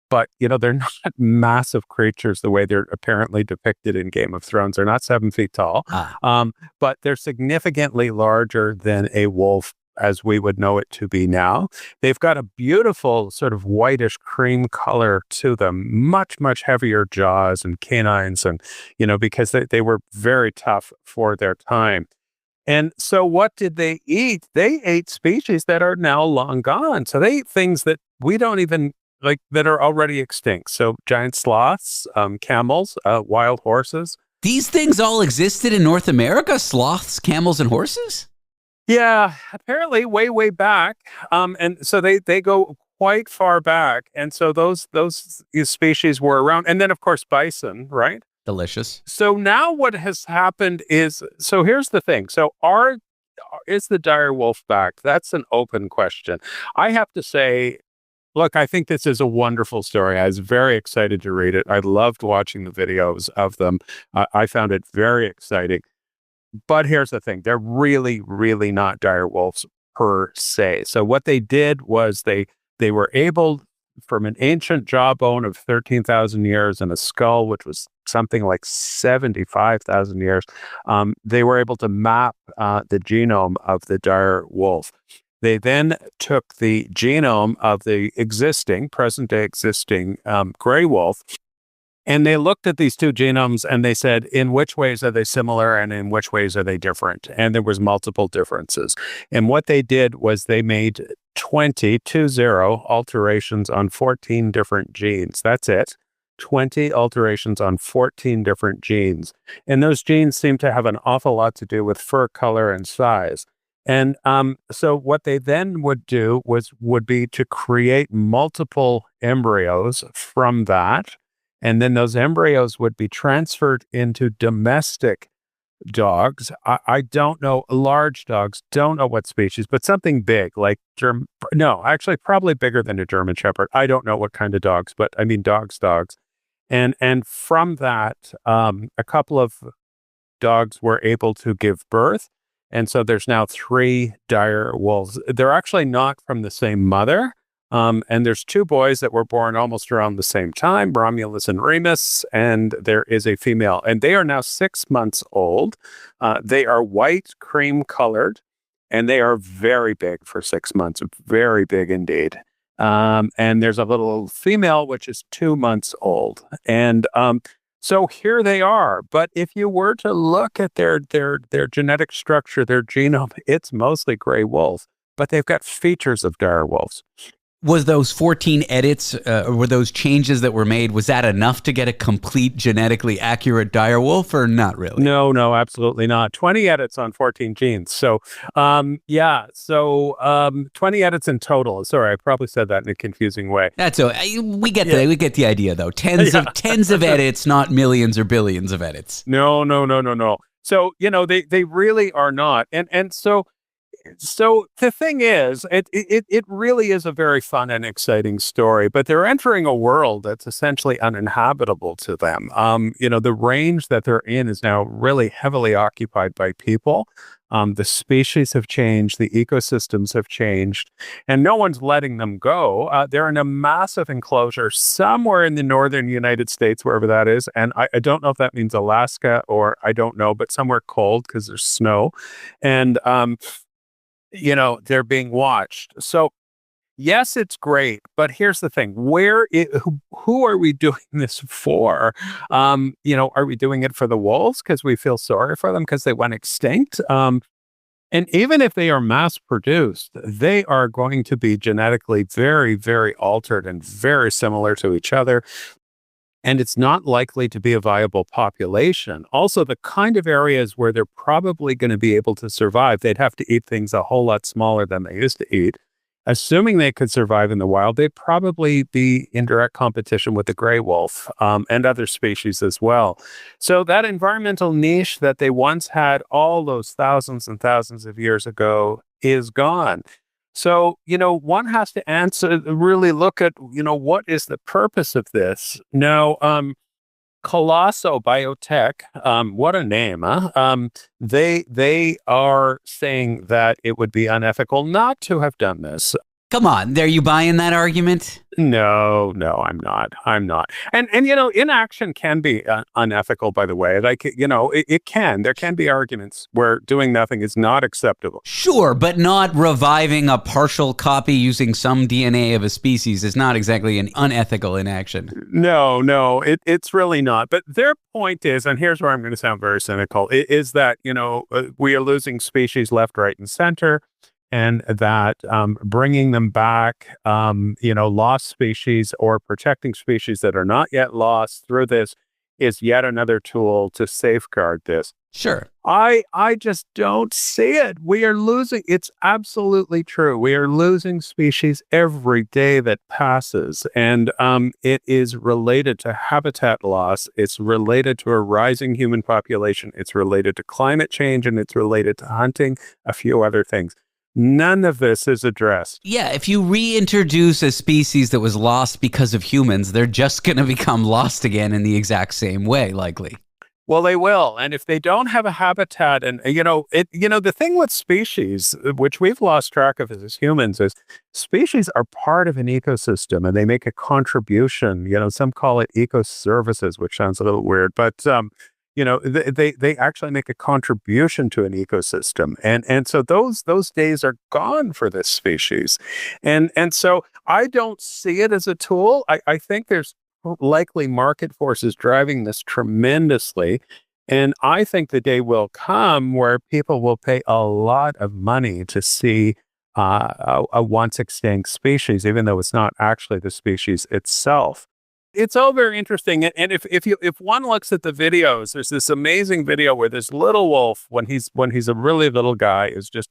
But, they're not massive creatures the way they're apparently depicted in Game of Thrones. They're not 7 feet tall, but they're significantly larger than a wolf as we would know it to be now. They've got a beautiful sort of whitish cream color to them, much heavier jaws and canines, and, because they were very tough for their time. And so what did they eat? They ate species that are now long gone. So they eat things that we don't even that are already extinct. So giant sloths, camels, wild horses. These things all existed in North America? Sloths, camels, and horses? Yeah, apparently way back. And so they go quite far back. And so those species were around. And then, of course, bison, right? Delicious. So now what has happened is, so here's the thing. So is the dire wolf back? That's an open question. I have to say, look, I think this is a wonderful story. I was very excited to read it. I loved watching the videos of them. I found it very exciting. But here's the thing. They're really not dire wolves per se. So what they did was they were able, from an ancient jawbone of 13,000 years and a skull, which was something like 75,000 years, they were able to map the genome of the dire wolf. They then took the genome of the present-day existing gray wolf, and they looked at these two genomes and they said, in which ways are they similar and in which ways are they different? And there was multiple differences. And what they did was they made 20 alterations on 14 different genes. That's it. 20 alterations on 14 different genes. And those genes seem to have an awful lot to do with fur color and size. And so what they then would do would be to create multiple embryos from that. And then those embryos would be transferred into domestic dogs. I don't know, large dogs, don't know what species, but something big like probably bigger than a German Shepherd. I don't know what kind of dogs, but I mean dogs. And from that, a couple of dogs were able to give birth. And so there's now 3 dire wolves. They're actually not from the same mother. And there's 2 boys that were born almost around the same time, Romulus and Remus, and there is a female. And they are now 6 months old. They are white, cream colored, and they are very big for 6 months, very big indeed. And there's a little female, which is 2 months old. And so here they are. But if you were to look at their genetic structure, their genome, it's mostly gray wolf, but they've got features of dire wolves. Was those 14 edits, were those changes that were made, was that enough to get a complete genetically accurate dire wolf, or not really? No, absolutely not. 20 edits on 14 genes. So, 20 edits in total. Sorry, I probably said that in a confusing way. That's we get the idea though. Tens of edits, not millions or billions of edits. No. So, they really are not. And so the thing is, it really is a very fun and exciting story, but they're entering a world that's essentially uninhabitable to them. The range that they're in is now really heavily occupied by people. The species have changed, the ecosystems have changed, and no one's letting them go. They're in a massive enclosure somewhere in the northern United States, wherever that is. And I don't know if that means Alaska or I don't know, but somewhere cold because there's snow. And, they're being watched. So yes, it's great, but here's the thing: who are we doing this for? Are we doing it for the wolves because we feel sorry for them because they went extinct? And even if they are mass produced, they are going to be genetically very, very altered and very similar to each other. And it's not likely to be a viable population. Also, the kind of areas where they're probably going to be able to survive, they'd have to eat things a whole lot smaller than they used to eat. Assuming they could survive in the wild, they'd probably be in direct competition with the gray wolf and other species as well. So that environmental niche that they once had all those thousands and thousands of years ago is gone. So, one has to really look at, what is the purpose of this? Now, Colosso Biotech, what a name, huh? They are saying that it would be unethical not to have done this. Come on, are you buying that argument? No, I'm not. And inaction can be unethical, by the way. Like, it can. There can be arguments where doing nothing is not acceptable. Sure, but not reviving a partial copy using some DNA of a species is not exactly an unethical inaction. No, it's really not. But their point is, and here's where I'm going to sound very cynical, is that, we are losing species left, right, and center. And that bringing them back, lost species or protecting species that are not yet lost through this is yet another tool to safeguard this. Sure. I just don't see it. We are losing. It's absolutely true. We are losing species every day that passes. And it is related to habitat loss. It's related to a rising human population. It's related to climate change, and it's related to hunting, a few other things. None of this is addressed. Yeah, if you reintroduce a species that was lost because of humans, they're just going to become lost again in the exact same way, likely. Well, they will. And if they don't have a habitat, and, the thing with species, which we've lost track of as humans, is species are part of an ecosystem and they make a contribution. Some call it eco-services, which sounds a little weird, but they actually make a contribution to an ecosystem. And so those days are gone for this species. And so I don't see it as a tool. I think there's likely market forces driving this tremendously. And I think the day will come where people will pay a lot of money to see a once extinct species, even though it's not actually the species itself. It's all very interesting. And if one looks at the videos, there's this amazing video where this little wolf, when he's a really little guy, is just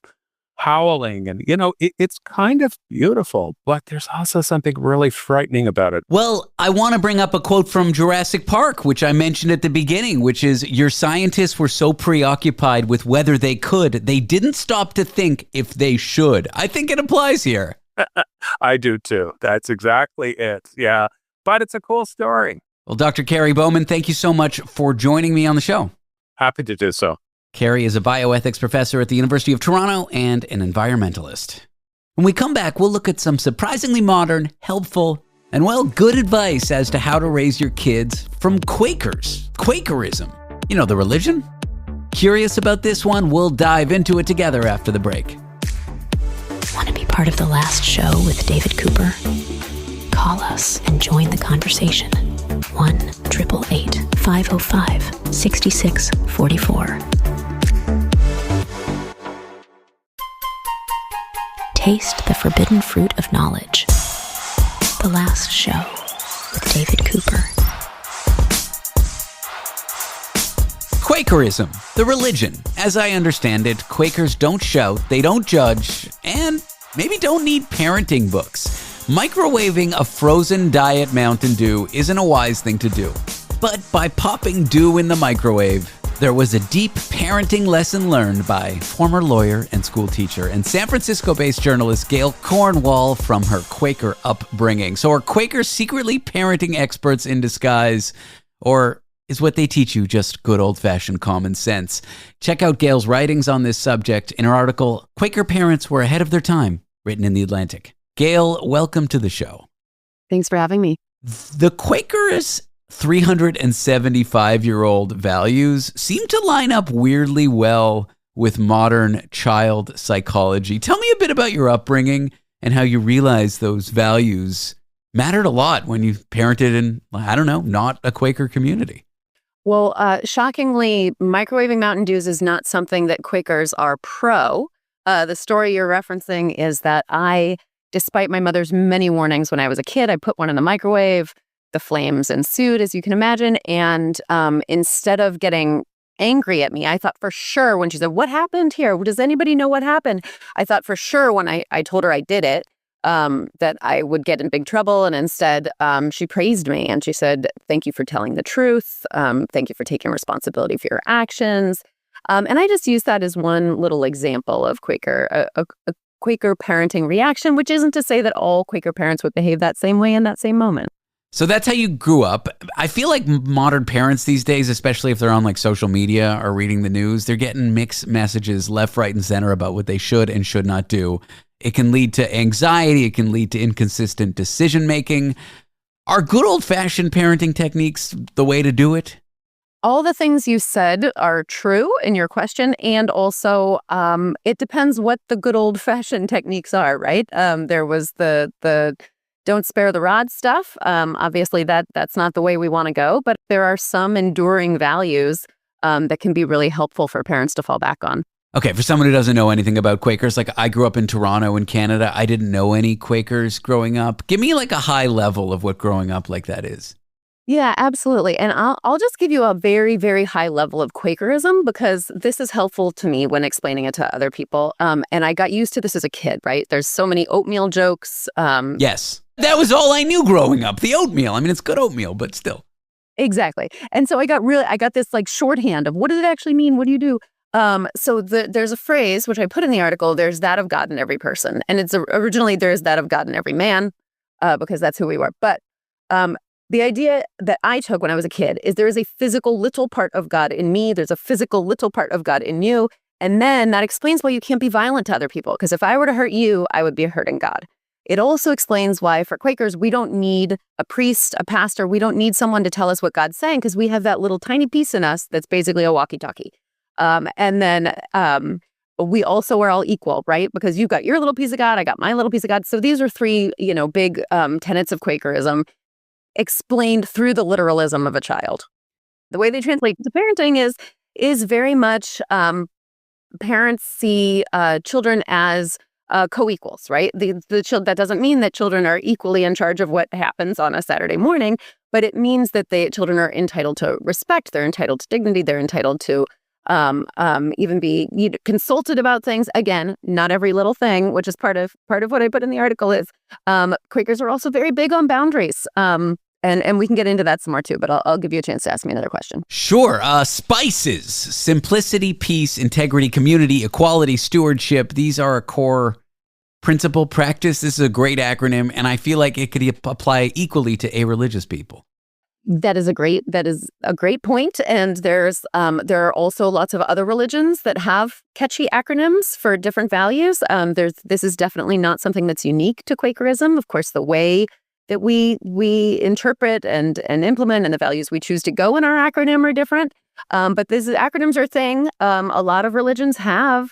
howling. And, it's kind of beautiful, but there's also something really frightening about it. Well, I want to bring up a quote from Jurassic Park, which I mentioned at the beginning, which is, your scientists were so preoccupied with whether they could, they didn't stop to think if they should. I think it applies here. I do too. That's exactly it. Yeah. But it's a cool story. Well, Dr. Kerry Bowman, thank you so much for joining me on the show. Happy to do so. Kerry is a bioethics professor at the University of Toronto and an environmentalist. When we come back, we'll look at some surprisingly modern, helpful, and, well, good advice as to how to raise your kids from Quakers. Quakerism. You know, the religion? Curious about this one? We'll dive into it together after the break. Want to be part of the last show with David Cooper? Call us and join the conversation. 1-888-505-6644. Taste the forbidden fruit of knowledge. The last show with David Cooper. Quakerism, the religion. As I understand it, Quakers don't shout, they don't judge, and maybe don't need parenting books. Microwaving a frozen Diet Mountain Dew isn't a wise thing to do. But by popping dew in the microwave, there was a deep parenting lesson learned by former lawyer and school teacher and San Francisco-based journalist Gail Cornwall from her Quaker upbringing. So are Quakers secretly parenting experts in disguise? Or is what they teach you just good old-fashioned common sense? Check out Gail's writings on this subject in her article, Quaker Parents Were Ahead of Their Time, written in The Atlantic. Gail, welcome to the show. Thanks for having me. The Quakers' 375-year-old values seem to line up weirdly well with modern child psychology. Tell me a bit about your upbringing and how you realized those values mattered a lot when you parented in, I don't know, not a Quaker community. Well, shockingly, microwaving Mountain Dews is not something that Quakers are pro. The story you're referencing is that despite my mother's many warnings when I was a kid, I put one in the microwave. The flames ensued, as you can imagine. And instead of getting angry at me, I thought for sure when she said, "What happened here? Does anybody know what happened?" I thought for sure when I told her I did it, that I would get in big trouble. And instead, she praised me and she said, "Thank you for telling the truth. Thank you for taking responsibility for your actions." And I just used that as one little example of Quaker parenting reaction, which isn't to say that all Quaker parents would behave that same way in that same moment. So that's how you grew up. I feel like modern parents these days, especially if they're on like social media or reading the news, they're getting mixed messages left, right, and center about what they should and should not do. It can lead to anxiety. It can lead to inconsistent decision making. Are good old-fashioned parenting techniques the way to do it? All the things you said are true in your question. And also, it depends what the good old-fashioned techniques are, right? There was the don't spare the rod stuff. Obviously, that's not the way we want to go. But there are some enduring values that can be really helpful for parents to fall back on. Okay, for someone who doesn't know anything about Quakers, like I grew up in Toronto in Canada. I didn't know any Quakers growing up. Give me like a high level of what growing up like that is. Yeah, absolutely. And I'll just give you a very, very high level of Quakerism because this is helpful to me when explaining it to other people. And I got used to this as a kid, right? There's so many oatmeal jokes. Yes. That was all I knew growing up, the oatmeal. I mean, it's good oatmeal, but still. Exactly. And so I got this like shorthand of what does it actually mean? What do you do? So there's a phrase, which I put in the article, there's that of God in every person. And it's originally there's that of God in every man, because that's who we were. But the idea that I took when I was a kid is there is a physical little part of God in me. There's a physical little part of God in you. And then that explains why you can't be violent to other people. Because if I were to hurt you, I would be hurting God. It also explains why for Quakers, we don't need a priest, a pastor. We don't need someone to tell us what God's saying because we have that little tiny piece in us that's basically a walkie-talkie. And then we also are all equal, right? Because you've got your little piece of God, I got my little piece of God. So these are three, big tenets of Quakerism explained through the literalism of a child. The way they translate to parenting is very much parents see children as co-equals, right? That doesn't mean that children are equally in charge of what happens on a Saturday morning, but it means that children are entitled to respect, they're entitled to dignity, they're entitled to even be consulted about things. Again, not every little thing, which is part of what I put in the article is Quakers are also very big on boundaries. And we can get into that some more too, but I'll give you a chance to ask me another question. Sure. SPICES, simplicity, peace, integrity, community, equality, stewardship. These are a core principle practice. This is a great acronym, and I feel like it could apply equally to a-religious people. That is a great point. And there are also lots of other religions that have catchy acronyms for different values. This is definitely not something that's unique to Quakerism. Of course, the way that we interpret and implement and the values we choose to go in our acronym are different. But these acronyms are a thing. A lot of religions have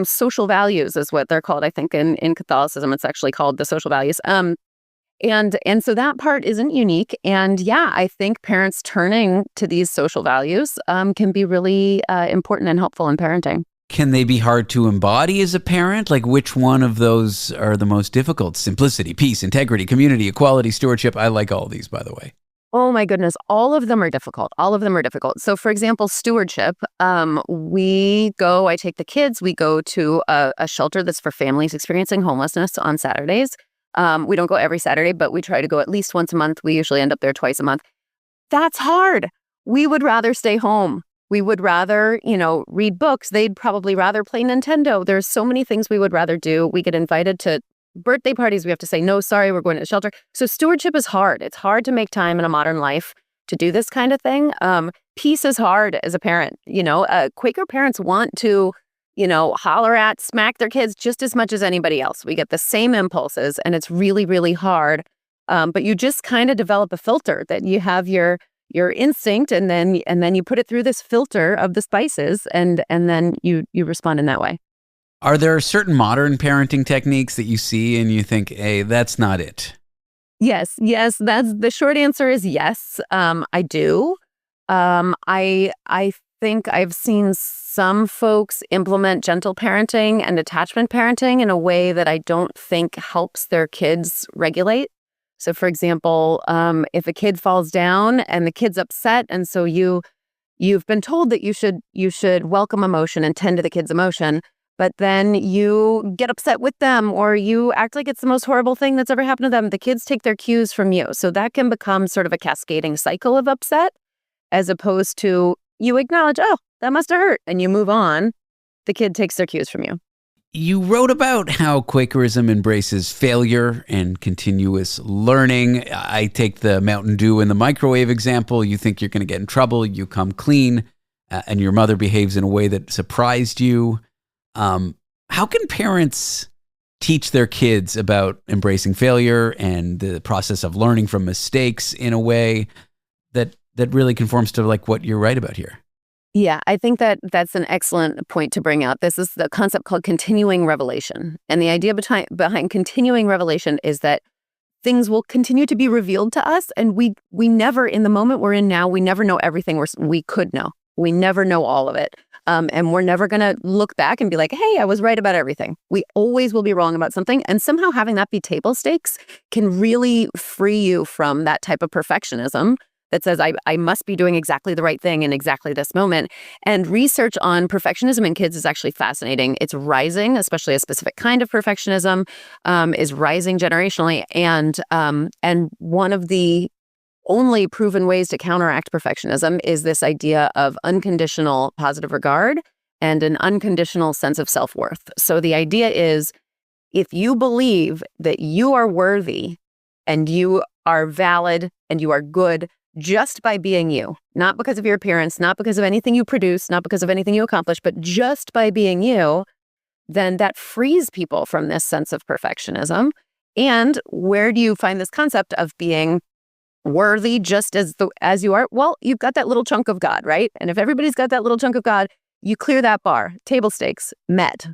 social values is what they're called. I think in Catholicism, it's actually called the social values. And so that part isn't unique. And yeah, I think parents turning to these social values can be really important and helpful in parenting. Can they be hard to embody as a parent? Like, which one of those are the most difficult? Simplicity, peace, integrity, community, equality, stewardship. I like all of these, by the way. Oh my goodness. All of them are difficult. So for example, stewardship, I take the kids, we go to a shelter that's for families experiencing homelessness on Saturdays. We don't go every Saturday, but we try to go at least once a month. We usually end up there twice a month. That's hard. We would rather stay home. We would rather, read books. They'd probably rather play Nintendo. There's so many things we would rather do. We get invited to birthday parties. We have to say, no, sorry, we're going to the shelter. So stewardship is hard. It's hard to make time in a modern life to do this kind of thing. Peace is hard as a parent. Quaker parents want to holler at, smack their kids just as much as anybody else. We get the same impulses, and it's really, really hard. But you just kind of develop a filter that you have your instinct, and then you put it through this filter of the spices, and then you respond in that way. Are there certain modern parenting techniques that you see and you think, hey, that's not it? Yes. That's the short answer is yes. I do. I think I've seen some folks implement gentle parenting and attachment parenting in a way that I don't think helps their kids regulate. So, for example, if a kid falls down and the kid's upset, and so you've been told that you should welcome emotion and tend to the kid's emotion, but then you get upset with them or you act like it's the most horrible thing that's ever happened to them. The kids take their cues from you. So that can become sort of a cascading cycle of upset, as opposed to you acknowledge, oh, that must have hurt, and you move on. The kid takes their cues from you. You wrote about how Quakerism embraces failure and continuous learning. I take the Mountain Dew in the microwave example. You think you're going to get in trouble, you come clean, and your mother behaves in a way that surprised you. How can parents teach their kids about embracing failure and the process of learning from mistakes in a way that really conforms to like what you're right about here? Yeah, I think that's an excellent point to bring out. This is the concept called continuing revelation. And the idea behind continuing revelation is that things will continue to be revealed to us. And we never, in the moment we're in now, we never know everything we could know. We never know all of it. And we're never going to look back and be like, hey, I was right about everything. We always will be wrong about something. And somehow having that be table stakes can really free you from that type of perfectionism that says, I must be doing exactly the right thing in exactly this moment. And research on perfectionism in kids is actually fascinating. It's rising, especially a specific kind of perfectionism is rising generationally. And one of the only proven ways to counteract perfectionism is this idea of unconditional positive regard and an unconditional sense of self-worth. So the idea is, if you believe that you are worthy and you are valid and you are good just by being you, not because of your appearance, not because of anything you produce, not because of anything you accomplish, but just by being you, then that frees people from this sense of perfectionism. And where do you find this concept of being worthy just as you are? Well, you've got that little chunk of God, right? And if everybody's got that little chunk of God, you clear that bar. Table stakes met.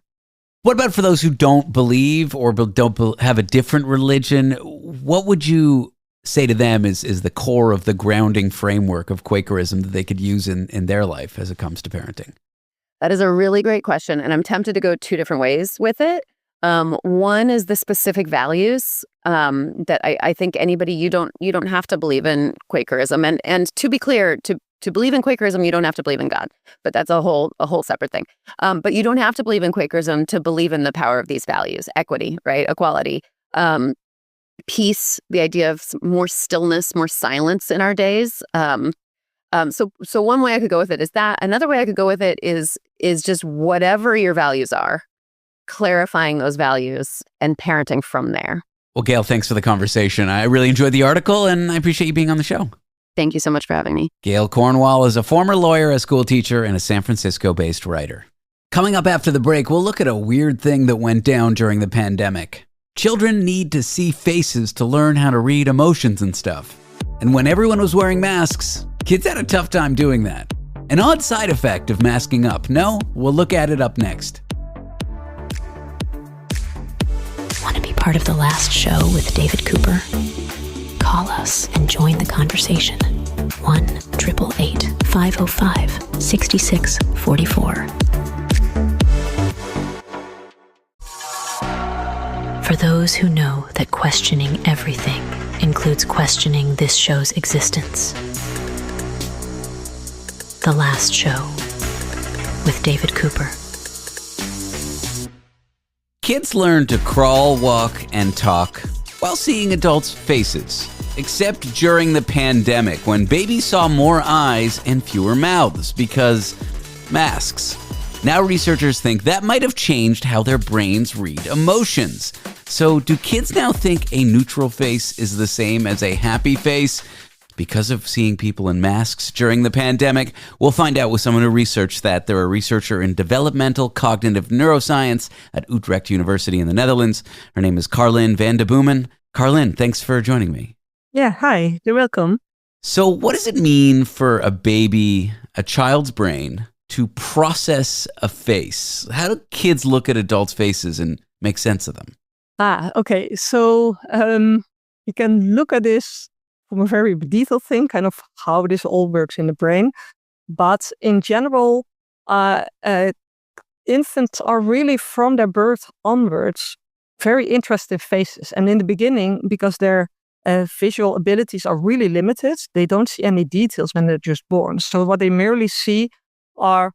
What about for those who don't believe or don't have a different religion? What would you say to them is the core of the grounding framework of Quakerism that they could use in their life as it comes to parenting? That is a really great question. And I'm tempted to go two different ways with it. One is the specific values that I think anybody, you don't have to believe in Quakerism. And to be clear, to believe in Quakerism, you don't have to believe in God, but that's a whole separate thing. But you don't have to believe in Quakerism to believe in the power of these values: equity, right? Equality, peace, the idea of more stillness, more silence in our days. So one way I could go with it is that. Another way I could go with it is just whatever your values are, clarifying those values and parenting from there. Well, Gail, thanks for the conversation. I really enjoyed the article and I appreciate you being on the show. Thank you so much for having me. Gail Cornwall is a former lawyer, a school teacher, and a San Francisco-based writer. Coming up after the break, we'll look at a weird thing that went down during the pandemic. Children need to see faces to learn how to read emotions and stuff. And when everyone was wearing masks, kids had a tough time doing that. An odd side effect of masking up. No? We'll look at it up next. Want to be part of the last show with David Cooper? Call us and join the conversation. 1-888-505-6644. For those who know that questioning everything includes questioning this show's existence. The Last Show with David Cooper. Kids learn to crawl, walk, and talk while seeing adults' faces. Except during the pandemic, when babies saw more eyes and fewer mouths because masks. Now researchers think that might have changed how their brains read emotions. So do kids now think a neutral face is the same as a happy face? Because of seeing people in masks during the pandemic, we'll find out with someone who researched that. They're a researcher in developmental cognitive neuroscience at Utrecht University in the Netherlands. Her name is Carlijn van de Boomen. Carlijn, thanks for joining me. Yeah, hi, you're welcome. So what does it mean for a baby, a child's brain, to process a face? How do kids look at adults' faces and make sense of them? Okay, so you can look at this from a very detailed thing, kind of how this all works in the brain. But in general, infants are really from their birth onwards very interested in faces. And in the beginning, because their visual abilities are really limited, they don't see any details when they're just born. So what they merely see are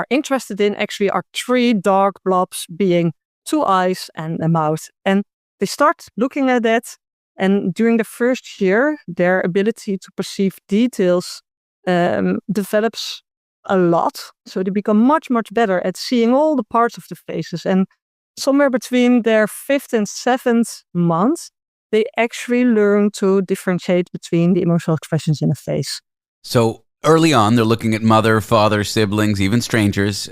interested in actually are three dark blobs being two eyes and a mouth. And they start looking at that. And during the first year, their ability to perceive details develops a lot. So they become much, much better at seeing all the parts of the faces. And somewhere between their 5th and 7th month, they actually learn to differentiate between the emotional expressions in a face. So early on, they're looking at mother, father, siblings, even strangers.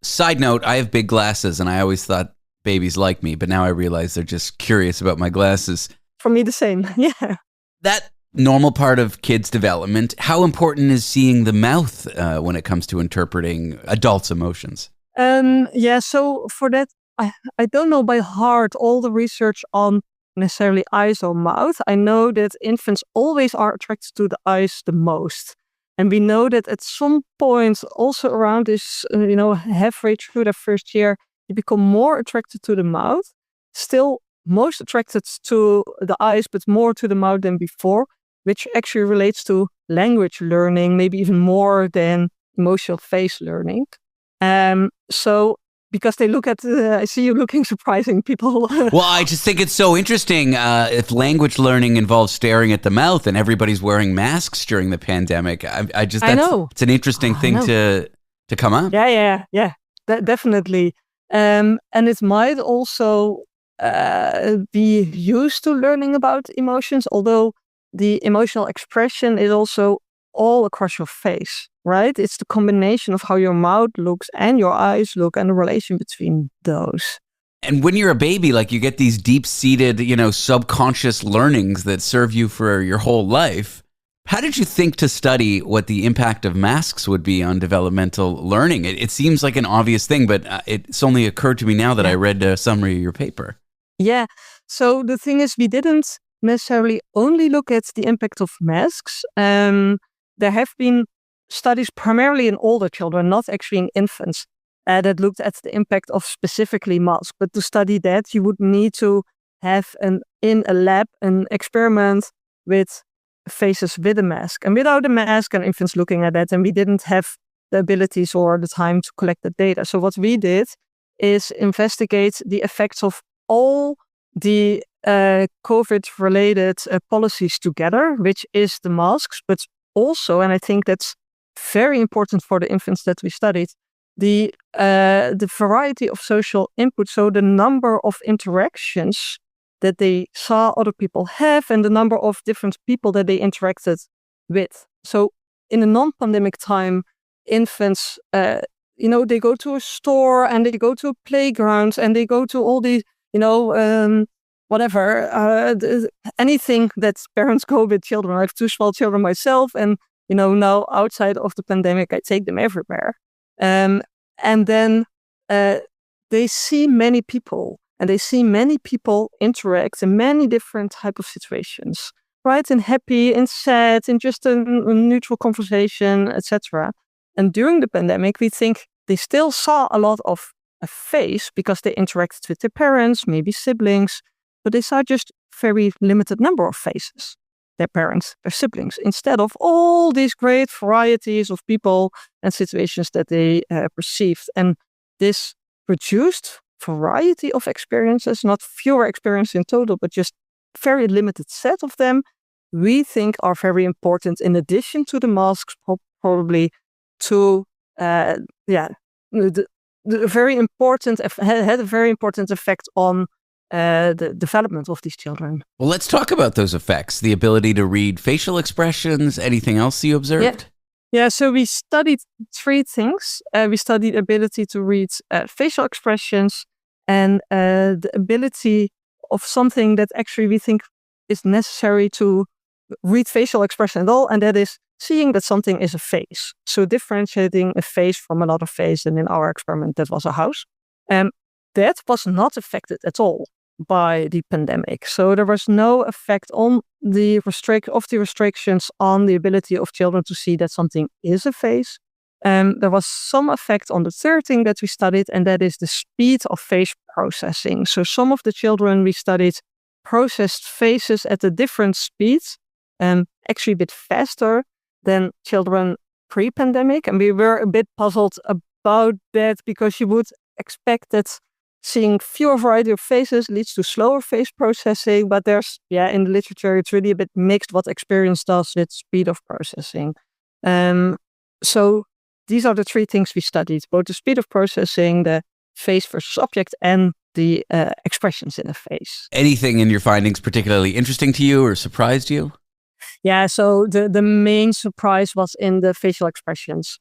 Side note, I have big glasses, and I always thought babies like me, but now I realize they're just curious about my glasses. For me, the same. Yeah. That normal part of kids' development, how important is seeing the mouth when it comes to interpreting adults' emotions? So for that, I don't know by heart all the research on necessarily eyes or mouth. I know that infants always are attracted to the eyes the most. And we know that at some point, also around this, halfway through their first year, you become more attracted to the mouth. Still most attracted to the eyes, but more to the mouth than before, which actually relates to language learning, maybe even more than emotional face learning. So because they look at, I see you looking surprising, people. Well, I just think it's so interesting. If language learning involves staring at the mouth and everybody's wearing masks during the pandemic, I know. It's an interesting thing to come up. Yeah, definitely. And it might also be used to learning about emotions, although the emotional expression is also all across your face, right? It's the combination of how your mouth looks and your eyes look and the relation between those. And when you're a baby, like you get these deep-seated, subconscious learnings that serve you for your whole life. How did you think to study what the impact of masks would be on developmental learning? It seems like an obvious thing, but it's only occurred to me now that I read a summary of your paper. Yeah. So the thing is, we didn't necessarily only look at the impact of masks. There have been studies primarily in older children, not actually in infants, that looked at the impact of specifically masks. But to study that, you would need to have in a lab an experiment with faces with a mask and without a mask, and infants looking at that. And we didn't have the abilities or the time to collect the data. So what we did is investigate the effects of all the COVID-related policies together, which is the masks, but also, and I think that's very important for the infants that we studied, the variety of social input. So the number of interactions that they saw other people have and the number of different people that they interacted with. So in a non-pandemic time, infants, they go to a store and they go to a playground and they go to all these, anything that parents go with children. I have 2 small children myself, and now outside of the pandemic, I take them everywhere. And then they see many people, and they see many people interact in many different type of situations, right? In happy, in sad, in just a neutral conversation, etc. And during the pandemic, we think they still saw a lot of a face because they interacted with their parents, maybe siblings, but they saw just very limited number of faces, their parents, their siblings, instead of all these great varieties of people and situations that they perceived. And this reduced variety of experiences, not fewer experiences in total, but just very limited set of them, we think are very important in addition to the masks, probably to had a very important effect on the development of these children. Well, let's talk about those effects. The ability to read facial expressions. Anything else you observed? Yeah, so we studied 3 things. We studied ability to read facial expressions and the ability of something that actually we think is necessary to read facial expression at all, and that is seeing that something is a face. So differentiating a face from another face, and in our experiment, that was a house. That was not affected at all by the pandemic. So there was no effect on the restrictions on the ability of children to see that something is a face. There was some effect on the third thing that we studied, and that is the speed of face processing. So some of the children we studied processed faces at a different speed, actually a bit faster than children pre-pandemic. And we were a bit puzzled about that because you would expect that seeing fewer variety of faces leads to slower face processing, but there's, in the literature, it's really a bit mixed what experience does with speed of processing. So these are the 3 things we studied, both the speed of processing, the face versus object, and the expressions in a face. Anything in your findings particularly interesting to you or surprised you? Yeah, so the main surprise was in the facial expressions.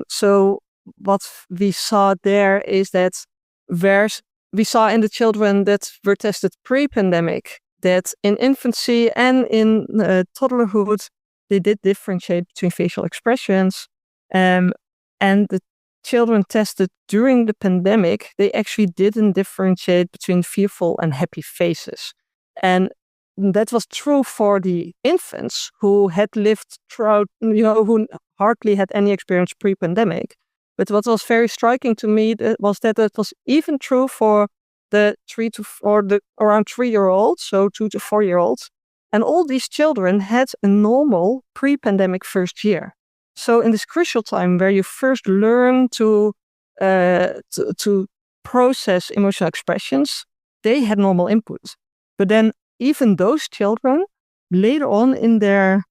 So what we saw there is that we saw in the children that were tested pre-pandemic that in infancy and in toddlerhood, they did differentiate between facial expressions. And the children tested during the pandemic, they actually didn't differentiate between fearful and happy faces. And that was true for the infants who had lived throughout, who hardly had any experience pre-pandemic. But what was very striking to me was that it was even true for the around 3-year-olds, so 2 to 4-year-olds. And all these children had a normal pre-pandemic first year. So in this crucial time where you first learn to process emotional expressions, they had normal input. But then even those children, later on in their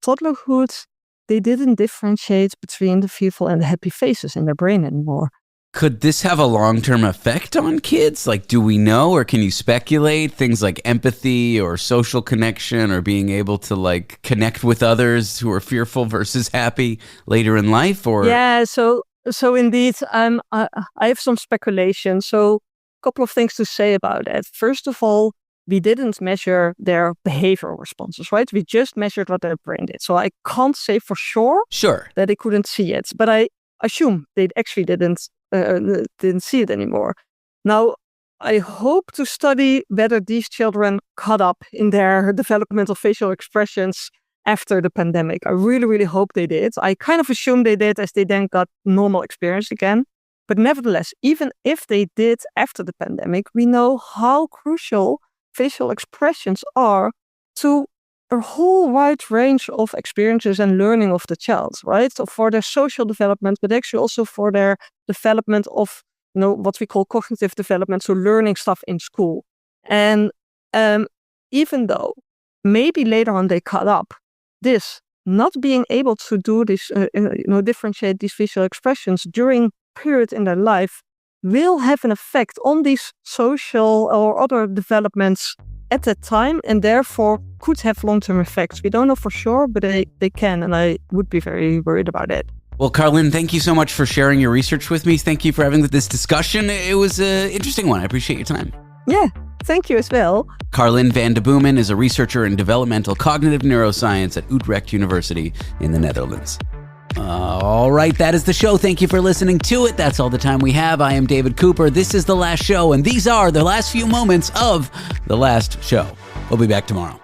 toddlerhood, they didn't differentiate between the fearful and the happy faces in their brain anymore. Could this have a long-term effect on kids? Like, do we know, or can you speculate things like empathy or social connection or being able to like connect with others who are fearful versus happy later in life? Or so indeed, I have some speculation. So a couple of things to say about that. First of all, we didn't measure their behavioral responses, right? We just measured what their brain did. So I can't say for sure that they couldn't see it, but I assume they actually didn't see it anymore. Now, I hope to study whether these children caught up in their developmental facial expressions after the pandemic. I really, really hope they did. I kind of assume they did as they then got normal experience again. But nevertheless, even if they did after the pandemic, we know how crucial facial expressions are to a whole wide range of experiences and learning of the child, right? So for their social development, but actually also for their development of, what we call cognitive development, so learning stuff in school. And even though maybe later on they caught up, this not being able to do this, differentiate these facial expressions during period in their life will have an effect on these social or other developments at that time and therefore could have long-term effects. We don't know for sure, but they can, and I would be very worried about it. Well, Carlijn, thank you so much for sharing your research with me. Thank you for having this discussion. It was an interesting one. I appreciate your time. Yeah, thank you as well. Carlijn van de Boomen is a researcher in developmental cognitive neuroscience at Utrecht University in the Netherlands. All right, that is the show. Thank you for listening to it. That's all the time we have. I am David Cooper. This is The Last Show, and these are the last few moments of The Last Show. We'll be back tomorrow.